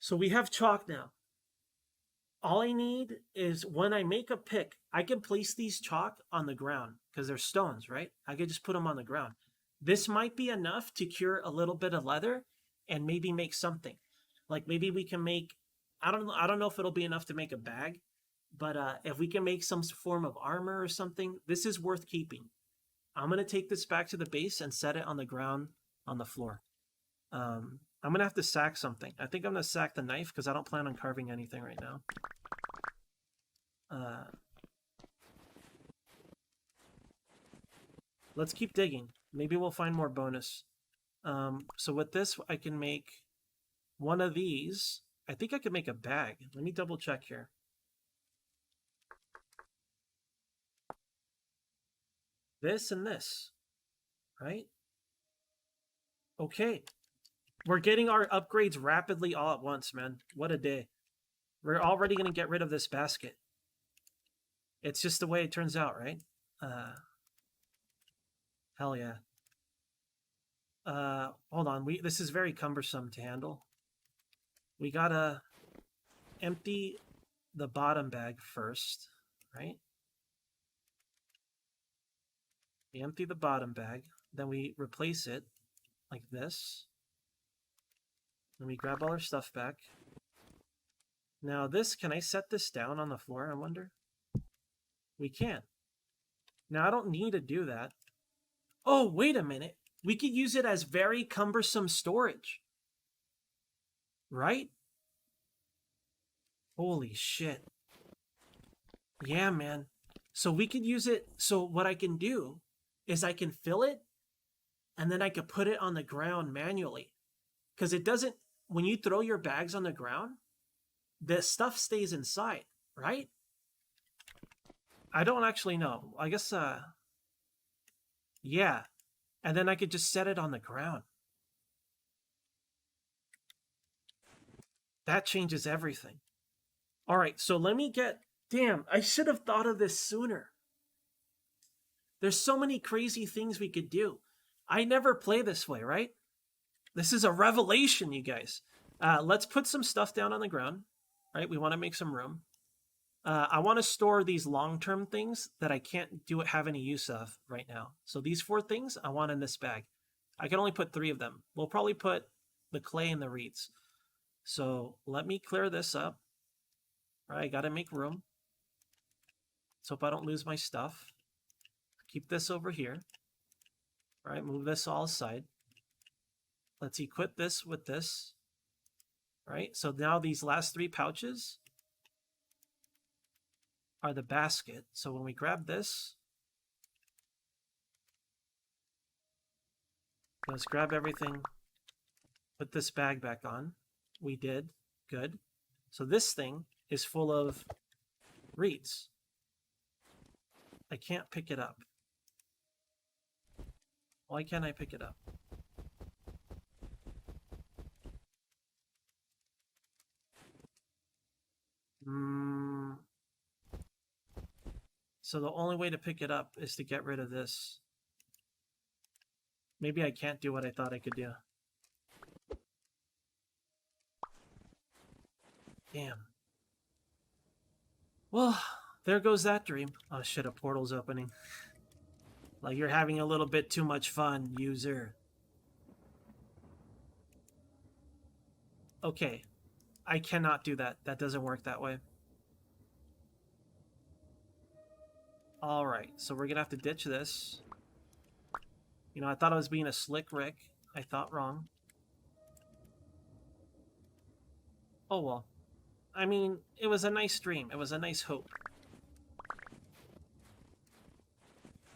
So we have chalk now. All I need is when I make a pick, I can place these chalk on the ground because they're stones, right? I could just put them on the ground. This might be enough to cure a little bit of leather and maybe make something. Like maybe we can make, I don't know if it'll be enough to make a bag, but if we can make some form of armor or something, this is worth keeping. I'm going to take this back to the base and set it on the ground on the floor. I'm going to have to sack something. I think I'm going to sack the knife because I don't plan on carving anything right now. Let's keep digging. Maybe we'll find more bonus. So with this, I can make one of these. I think I could make a bag. Let me double check here. This and this, right? Okay. We're getting our upgrades rapidly all at once, man. What a day. We're already going to get rid of this basket. It's just the way it turns out, right? Hell yeah. Hold on. This is very cumbersome to handle. We gotta empty the bottom bag first, right? We empty the bottom bag, then we replace it like this. Then we grab all our stuff back. Now this, can I set this down on the floor, I wonder? We can. Now, I don't need to do that. Oh, wait a minute. We could use it as very cumbersome storage. Right? Holy shit. Yeah, man. So we could use it. So what I can do is I can fill it and then I could put it on the ground manually. Because it doesn't, when you throw your bags on the ground, the stuff stays inside, right? I don't actually know. I guess, yeah. And then I could just set it on the ground. That changes everything. All right, so let me get. Damn, I should have thought of this sooner. There's so many crazy things we could do. I never play this way, right? This is a revelation, you guys. Let's put some stuff down on the ground, right? We want to make some room. I want to store these long-term things that I can't have any use of right now. So these 4 things I want in this bag. I can only put 3 of them. We'll probably put the clay and the reeds. So let me clear this up. All right, I got to make room. Let's hope I don't lose my stuff. Keep this over here. All right, move this all aside. Let's equip this with this. All right, so now these last 3 pouches are the basket. So when we grab this, let's grab everything, put this bag back on. We did. Good. So this thing is full of reeds. I can't pick it up. Why can't I pick it up? So the only way to pick it up is to get rid of this. Maybe I can't do what I thought I could do. Damn. Well, there goes that dream. Oh shit, a portal's opening. Like you're having a little bit too much fun, user. Okay. I cannot do that. That doesn't work that way. Alright, so we're gonna have to ditch this. You know, I thought I was being a slick Rick. I thought wrong. Oh well. I mean, it was a nice dream. It was a nice hope.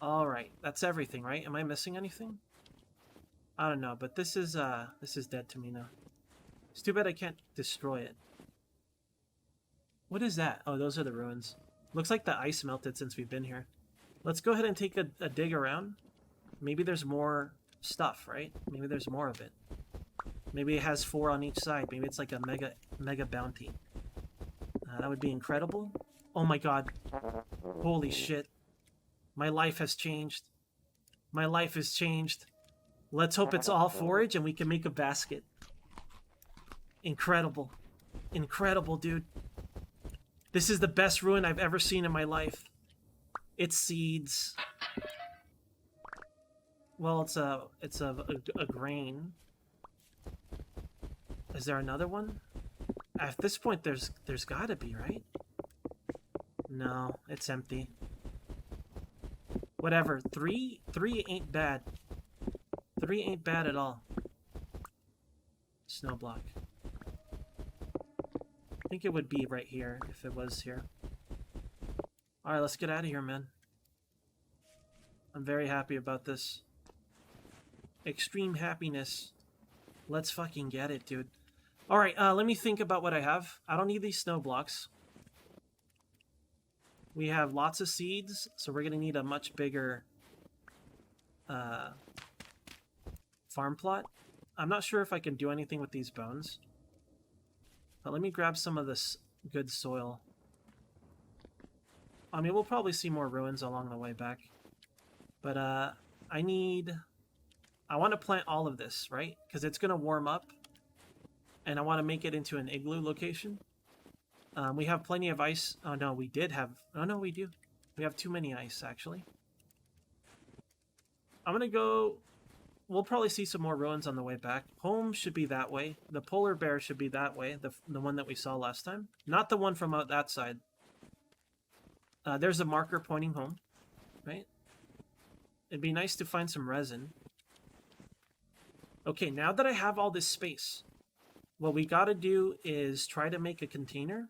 Alright, that's everything, right? Am I missing anything? I don't know, but this is dead to me now. It's too bad I can't destroy it. What is that? Oh, those are the ruins. Looks like the ice melted since we've been here. Let's go ahead and take a dig around. Maybe there's more stuff, right? Maybe there's more of it. Maybe it has 4 on each side. Maybe it's like a mega bounty. That would be incredible. Oh my god. Holy shit. My life has changed. My life has changed. Let's hope it's all forage and we can make a basket. Incredible. Incredible, dude. This is the best ruin I've ever seen in my life. It's seeds. Well, it's a grain. Is there another one? At this point, there's gotta be, right? No, it's empty. Whatever. Three ain't bad. 3 ain't bad at all. Snow block. I think it would be right here if it was here. Alright, let's get out of here, man. I'm very happy about this. Extreme happiness. Let's fucking get it, dude. Alright, let me think about what I have. I don't need these snow blocks. We have lots of seeds, so we're going to need a much bigger farm plot. I'm not sure if I can do anything with these bones. But let me grab some of this good soil. I mean, we'll probably see more ruins along the way back. But I want to plant all of this, right? Because it's going to warm up. And I want to make it into an igloo location. We have plenty of ice. Oh, no, we did have... Oh, no, we do. We have too many ice, actually. I'm going to go... We'll probably see some more ruins on the way back. Home should be that way. The polar bear should be that way. The one that we saw last time. Not the one from out that side. There's a marker pointing home, right? It'd be nice to find some resin. Okay, now that I have all this space, what we gotta do is try to make a container.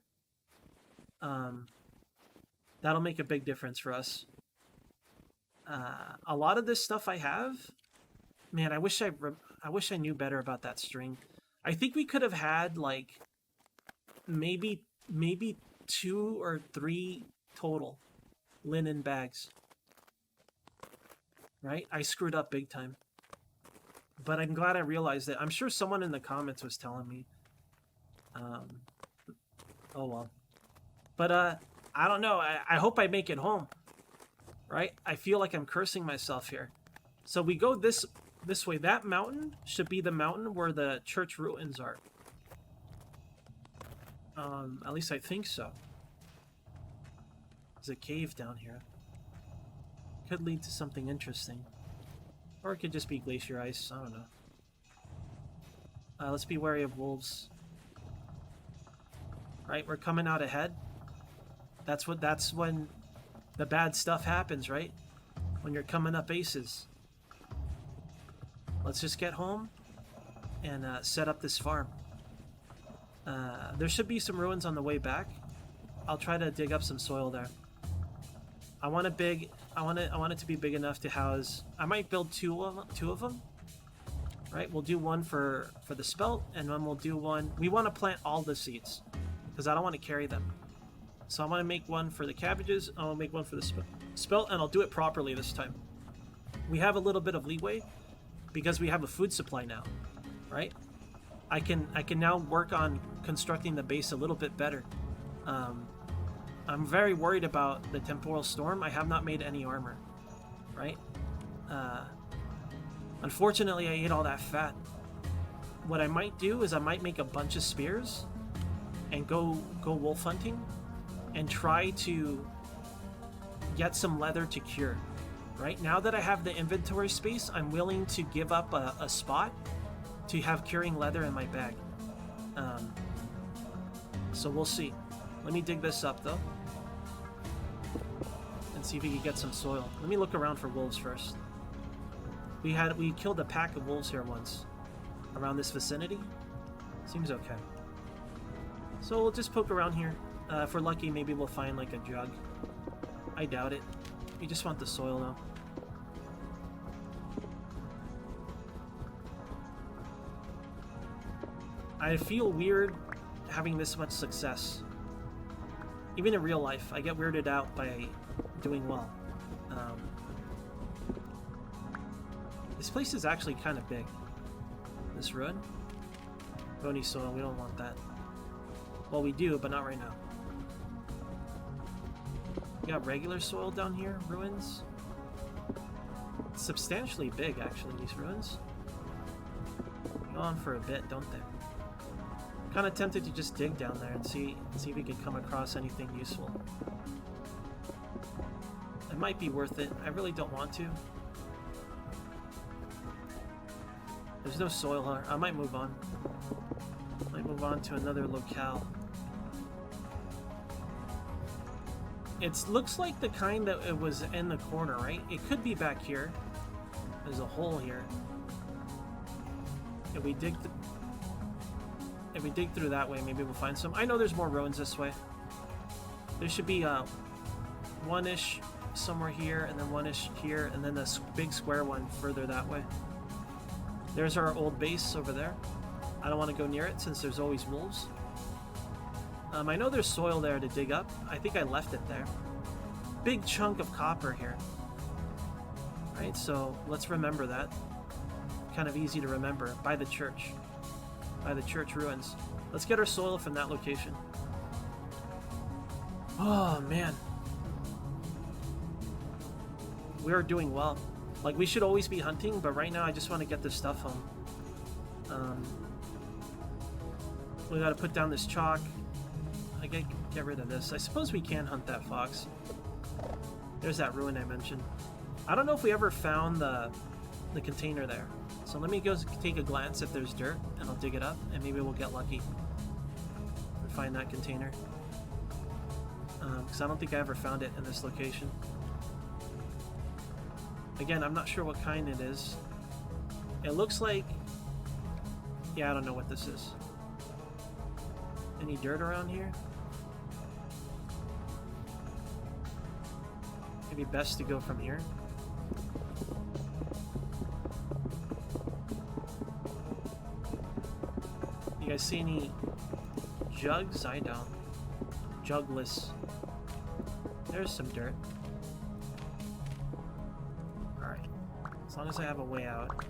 That'll make a big difference for us. A lot of this stuff I have, man, I wish I knew better about that string. I think we could have had like maybe 2 or 3 total linen bags. Right? I screwed up big time. But I'm glad I realized it. I'm sure someone in the comments was telling me. Oh well. But I don't know. I hope I make it home. Right? I feel like I'm cursing myself here. So we go this way. That mountain should be the mountain where the church ruins are. At least I think so. There's a cave down here. Could lead to something interesting. Or it could just be glacier ice. I don't know. Let's be wary of wolves. Right, we're coming out ahead. That's when the bad stuff happens, right? When you're coming up aces. Let's just get home and set up this farm. There should be some ruins on the way back. I'll try to dig up some soil there. I want it to be big enough to house. I might build two of them. Right, we'll do one for the spelt, and then we'll do one. We want to plant all the seeds because I don't want to carry them. So I want to make one for the cabbages. I'll make one for the spelt, and I'll do it properly this time. We have a little bit of leeway because we have a food supply now, right? I can now work on constructing the base a little bit better. I'm very worried about the temporal storm. I have not made any armor, right? Unfortunately, I ate all that fat. What I might do is I might make a bunch of spears and go wolf hunting and try to get some leather to cure. Right now that I have the inventory space, I'm willing to give up a spot to have curing leather in my bag. So we'll see. Let me dig this up though and see if we can get some soil. Let me look around for wolves first. We killed a pack of wolves here once around this vicinity. Seems okay. So we'll just poke around here. If we're lucky, maybe we'll find like a jug. I doubt it. We just want the soil now. I feel weird having this much success. Even in real life, I get weirded out by doing well. This place is actually kind of big. This ruin? Bony soil, we don't want that. Well, we do, but not right now. We got regular soil down here, ruins. It's substantially big, actually, these ruins. Go on for a bit, don't they? Kind of tempted to just dig down there and see if we could come across anything useful. It might be worth it. I really don't want to. There's no soil here. I might move on. Might move on to another locale. It looks like the kind that it was in the corner, right? It could be back here. There's a hole here. If we dig through that way, maybe we'll find some. I know there's more ruins this way. There should be one-ish somewhere here, and then one-ish here, and then the big square one further that way. There's our old base over there. I don't want to go near it since there's always wolves. I know there's soil there to dig up. I think I left it there. Big chunk of copper here. Right, so let's remember that. Kind of easy to remember. By the church. By the church ruins. Let's get our soil from that location. Oh, man. We are doing well. Like, we should always be hunting, but right now I just want to get this stuff home. We gotta put down this chalk. I get rid of this. I suppose we can hunt that fox. There's that ruin I mentioned. I don't know if we ever found the container there. So let me go take a glance if there's dirt, and I'll dig it up, and maybe we'll get lucky and find that container. Because I don't think I ever found it in this location. Again, I'm not sure what kind it is. It looks like... Yeah, I don't know what this is. Any dirt around here? Maybe best to go from here. You guys see any jugs? I don't. Jugless. There's some dirt. Alright. As long as I have a way out.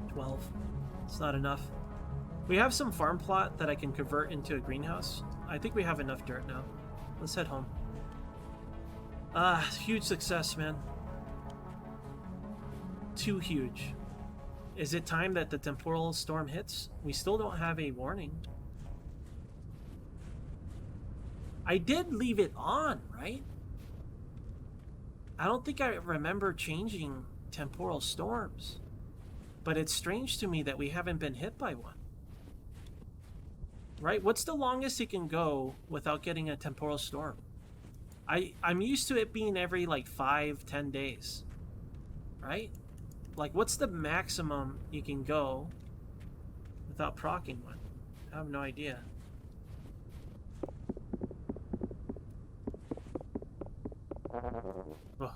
12. It's not enough. We have some farm plot that I can convert into a greenhouse. I think we have enough dirt now. Let's head home. Huge success, man. Too huge. Is it time that the temporal storm hits? We still don't have a warning. I did leave it on, right? I don't think I remember changing temporal storms. But it's strange to me that we haven't been hit by one. Right? What's the longest it can go without getting a temporal storm? I'm used to it being every like 5-10 days. Right? Like, what's the maximum you can go without proccing one? I have no idea. Oh,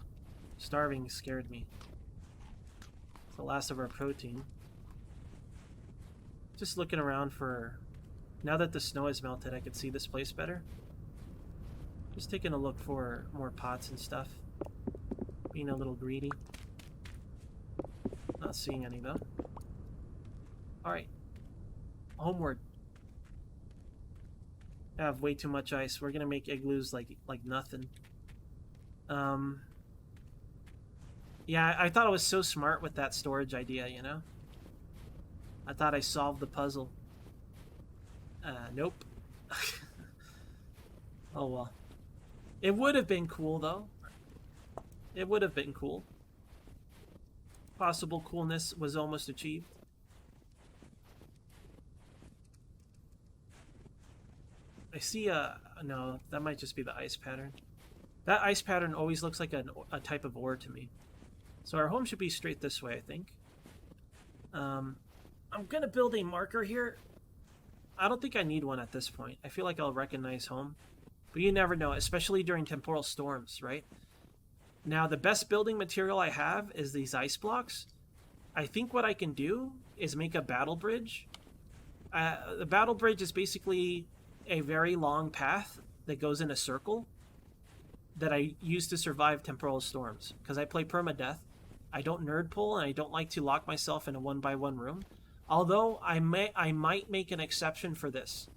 starving scared me. It's the last of our protein. Just looking around for... Now that the snow has melted, I can see this place better. Just taking a look for more pots and stuff. Being a little greedy. Not seeing any though. Alright. Homeward. I have way too much ice. We're gonna make igloos like nothing. Yeah, I thought I was so smart with that storage idea, you know? I thought I solved the puzzle. Nope. Oh well. It would have been cool though. It would have been cool. Possible coolness was almost achieved. I see no, that might just be the ice pattern. That ice pattern always looks like a type of ore to me. So our home should be straight this way, I think. I'm gonna build a marker here. I don't think I need one at this point. I feel like I'll recognize home. But you never know, especially during temporal storms, right? Now, the best building material I have is these ice blocks. I think what I can do is make a battle bridge. The battle bridge is basically a very long path that goes in a circle that I use to survive temporal storms. Because I play Permadeath. I don't nerd pull, and I don't like to lock myself in a 1x1 room. Although, I might make an exception for this.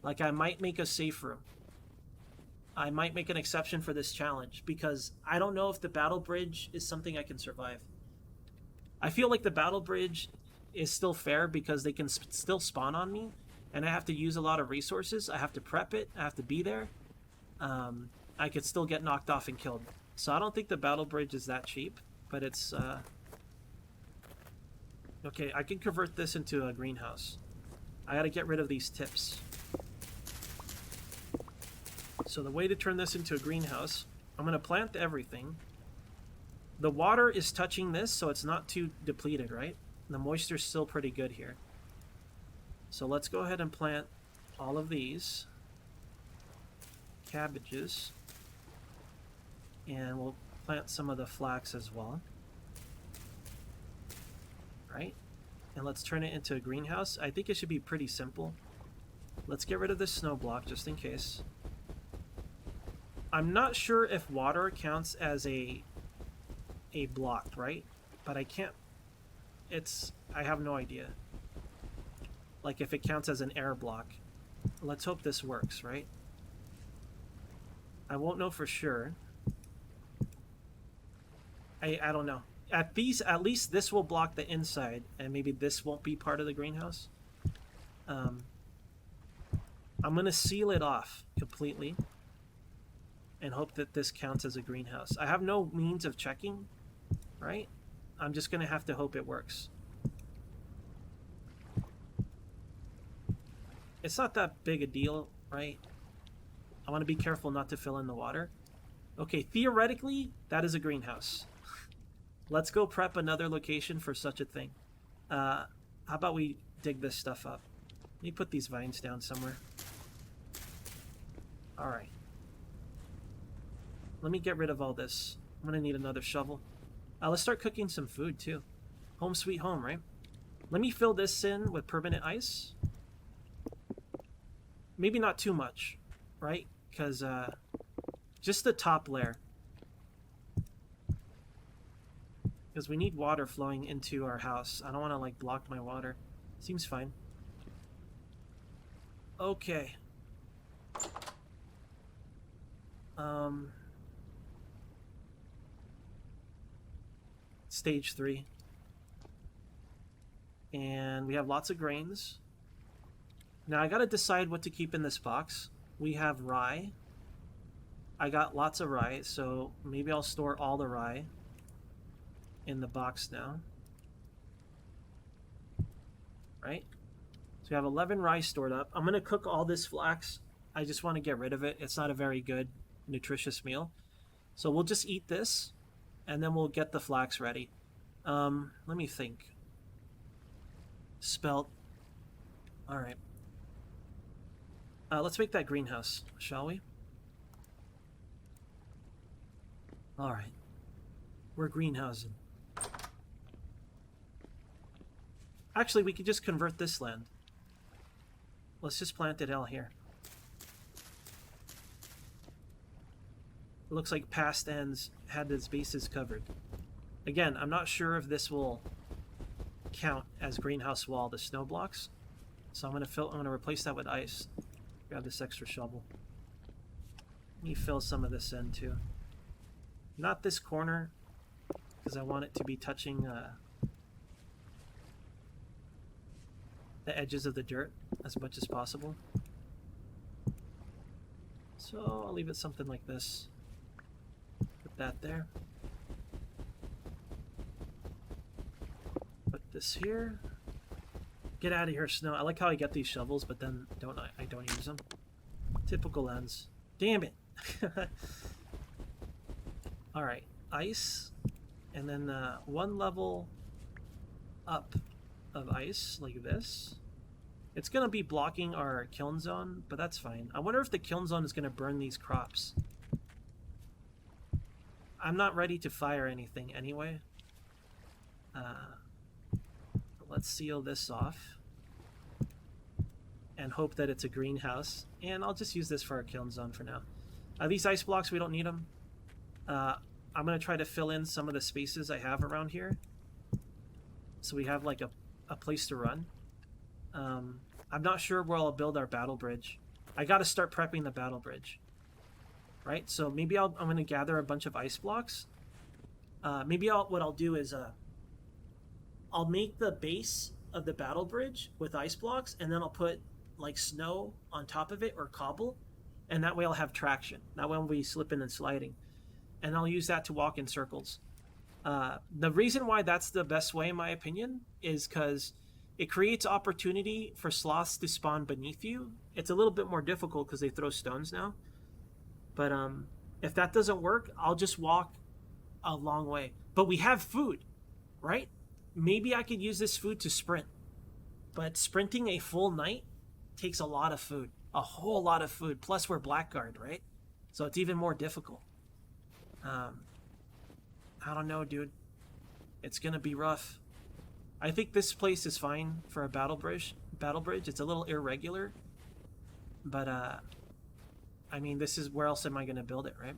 Like, I might make a safe room. I might make an exception for this challenge, because I don't know if the battle bridge is something I can survive. I feel like the battle bridge is still fair because they can still spawn on me, and I have to use a lot of resources. I have to prep it. I have to be there. I could still get knocked off and killed. So I don't think the battle bridge is that cheap, but it's... Okay, I can convert this into a greenhouse. I gotta get rid of these tips. So the way to turn this into a greenhouse, I'm gonna plant everything. The water is touching this, so it's not too depleted, right? The moisture's still pretty good here. So let's go ahead and plant all of these cabbages. And we'll plant some of the flax as well. Right? And let's turn it into a greenhouse. I think it should be pretty simple. Let's get rid of this snow block just in case. I'm not sure if water counts as a block, right? But I can't... I have no idea. Like if it counts as an air block. Let's hope this works, right? I won't know for sure. I don't know. At least this will block the inside, and maybe this won't be part of the greenhouse. I'm gonna seal it off completely and hope that this counts as a greenhouse. I have no means of checking, right? I'm just gonna have to hope it works. It's not that big a deal. right? I want to be careful not to fill in the water. Okay, theoretically, that is a greenhouse. Let's go prep another location for such a thing. How about we dig this stuff up? Let me put these vines down somewhere. Alright. Let me get rid of all this. I'm gonna need another shovel. Let's start cooking some food, too. Home sweet home, right? Let me fill this in with permanent ice. Maybe not too much, right? Because, just the top layer. Because we need water flowing into our house. I don't want to, like, block my water. Seems fine. Okay. Stage 3. And we have lots of grains. Now I gotta decide what to keep in this box. We have rye. I got lots of rye, so maybe I'll store all the rye in the box now. Right? So we have 11 rye stored up. I'm gonna cook all this flax. I just want to get rid of it. It's not a very good, nutritious meal. So we'll just eat this, and then we'll get the flax ready. Let me think. Spelt. Alright. Let's make that greenhouse, shall we? Alright. We're greenhousing. Actually, we could just convert this land. Let's just plant it all here. It looks like past ends had its bases covered. Again, I'm not sure if this will count as greenhouse wall, the snow blocks. So I'm gonna replace that with ice. Grab this extra shovel. Let me fill some of this in too. Not this corner, because I want it to be touching the edges of the dirt as much as possible. So I'll leave it something like this. Put that there. Put this here. Get out of here, snow. I like how I get these shovels, but then I don't use them. Typical ends. Damn it. Alright, ice. And then one level up of ice, like this. It's going to be blocking our kiln zone, but that's fine. I wonder if the kiln zone is going to burn these crops. I'm not ready to fire anything anyway. Let's seal this off. And hope that it's a greenhouse. And I'll just use this for our kiln zone for now. These ice blocks, we don't need them. I'm going to try to fill in some of the spaces I have around here. So we have like a place to run. I'm not sure where I'll build our battle bridge. I got to start prepping the battle bridge. Right? So maybe I'm going to gather a bunch of ice blocks. What I'll do is I'll make the base of the battle bridge with ice blocks, and then I'll put like snow on top of it or cobble, and that way I'll have traction. That way I won't be slipping and sliding. And I'll use that to walk in circles. The reason why that's the best way, in my opinion, is because it creates opportunity for sloths to spawn beneath you. It's a little bit more difficult because they throw stones now. But if that doesn't work, I'll just walk a long way. But we have food, right? Maybe I could use this food to sprint. But sprinting a full night takes a lot of food. A whole lot of food. Plus we're blackguard, right? So it's even more difficult. I don't know, dude. It's gonna be rough. I think this place is fine for a battle bridge. It's a little irregular. But, I mean, this is... Where else am I gonna build it, right?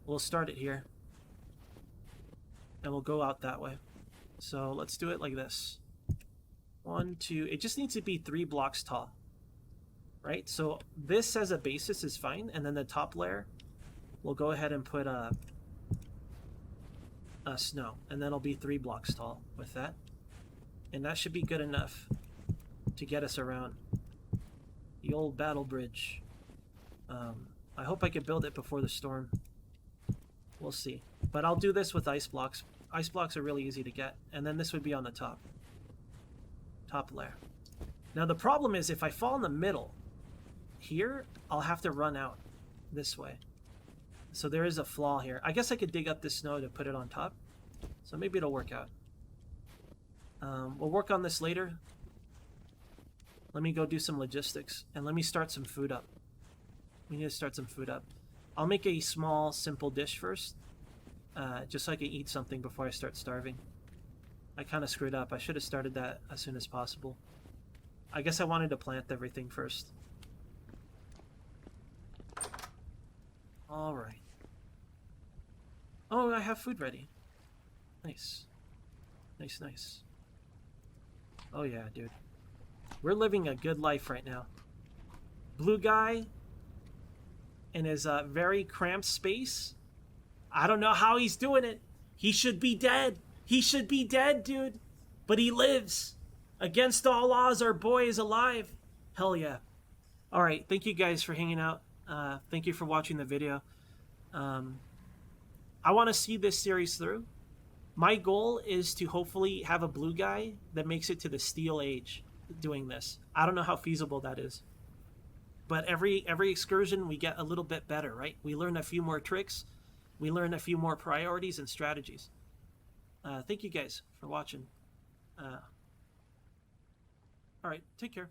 We'll start it here. And we'll go out that way. So let's do it like this. 1, 2... It just needs to be 3 blocks tall. Right? So this as a basis is fine. And then the top layer, we'll go ahead and put a snow. And then it'll be 3 blocks tall with that. And that should be good enough to get us around. The old battle bridge. I hope I can build it before the storm. We'll see. But I'll do this with ice blocks. Ice blocks are really easy to get. And then this would be on the top. Top layer. Now the problem is if I fall in the middle, here, I'll have to run out this way. So there is a flaw here. I guess I could dig up this snow to put it on top. So maybe it'll work out. We'll work on this later. Let me go do some logistics. And let me start some food up. We need to start some food up. I'll make a small, simple dish first. Just so I can eat something before I start starving. I kind of screwed up. I should have started that as soon as possible. I guess I wanted to plant everything first. Alright. Oh, I have food ready. Nice. Nice, nice. Oh yeah, dude. We're living a good life right now. Blue guy in his very cramped space. I don't know how he's doing it. He should be dead. He should be dead, dude. But he lives. Against all odds, our boy is alive. Hell yeah. Alright, thank you guys for hanging out. Thank you for watching the video. I want to see this series through. My goal is to hopefully have a blue guy that makes it to the Steel Age doing this. I don't know how feasible that is. But every excursion, we get a little bit better, right? We learn a few more tricks. We learn a few more priorities and strategies. Thank you guys for watching. All right, take care.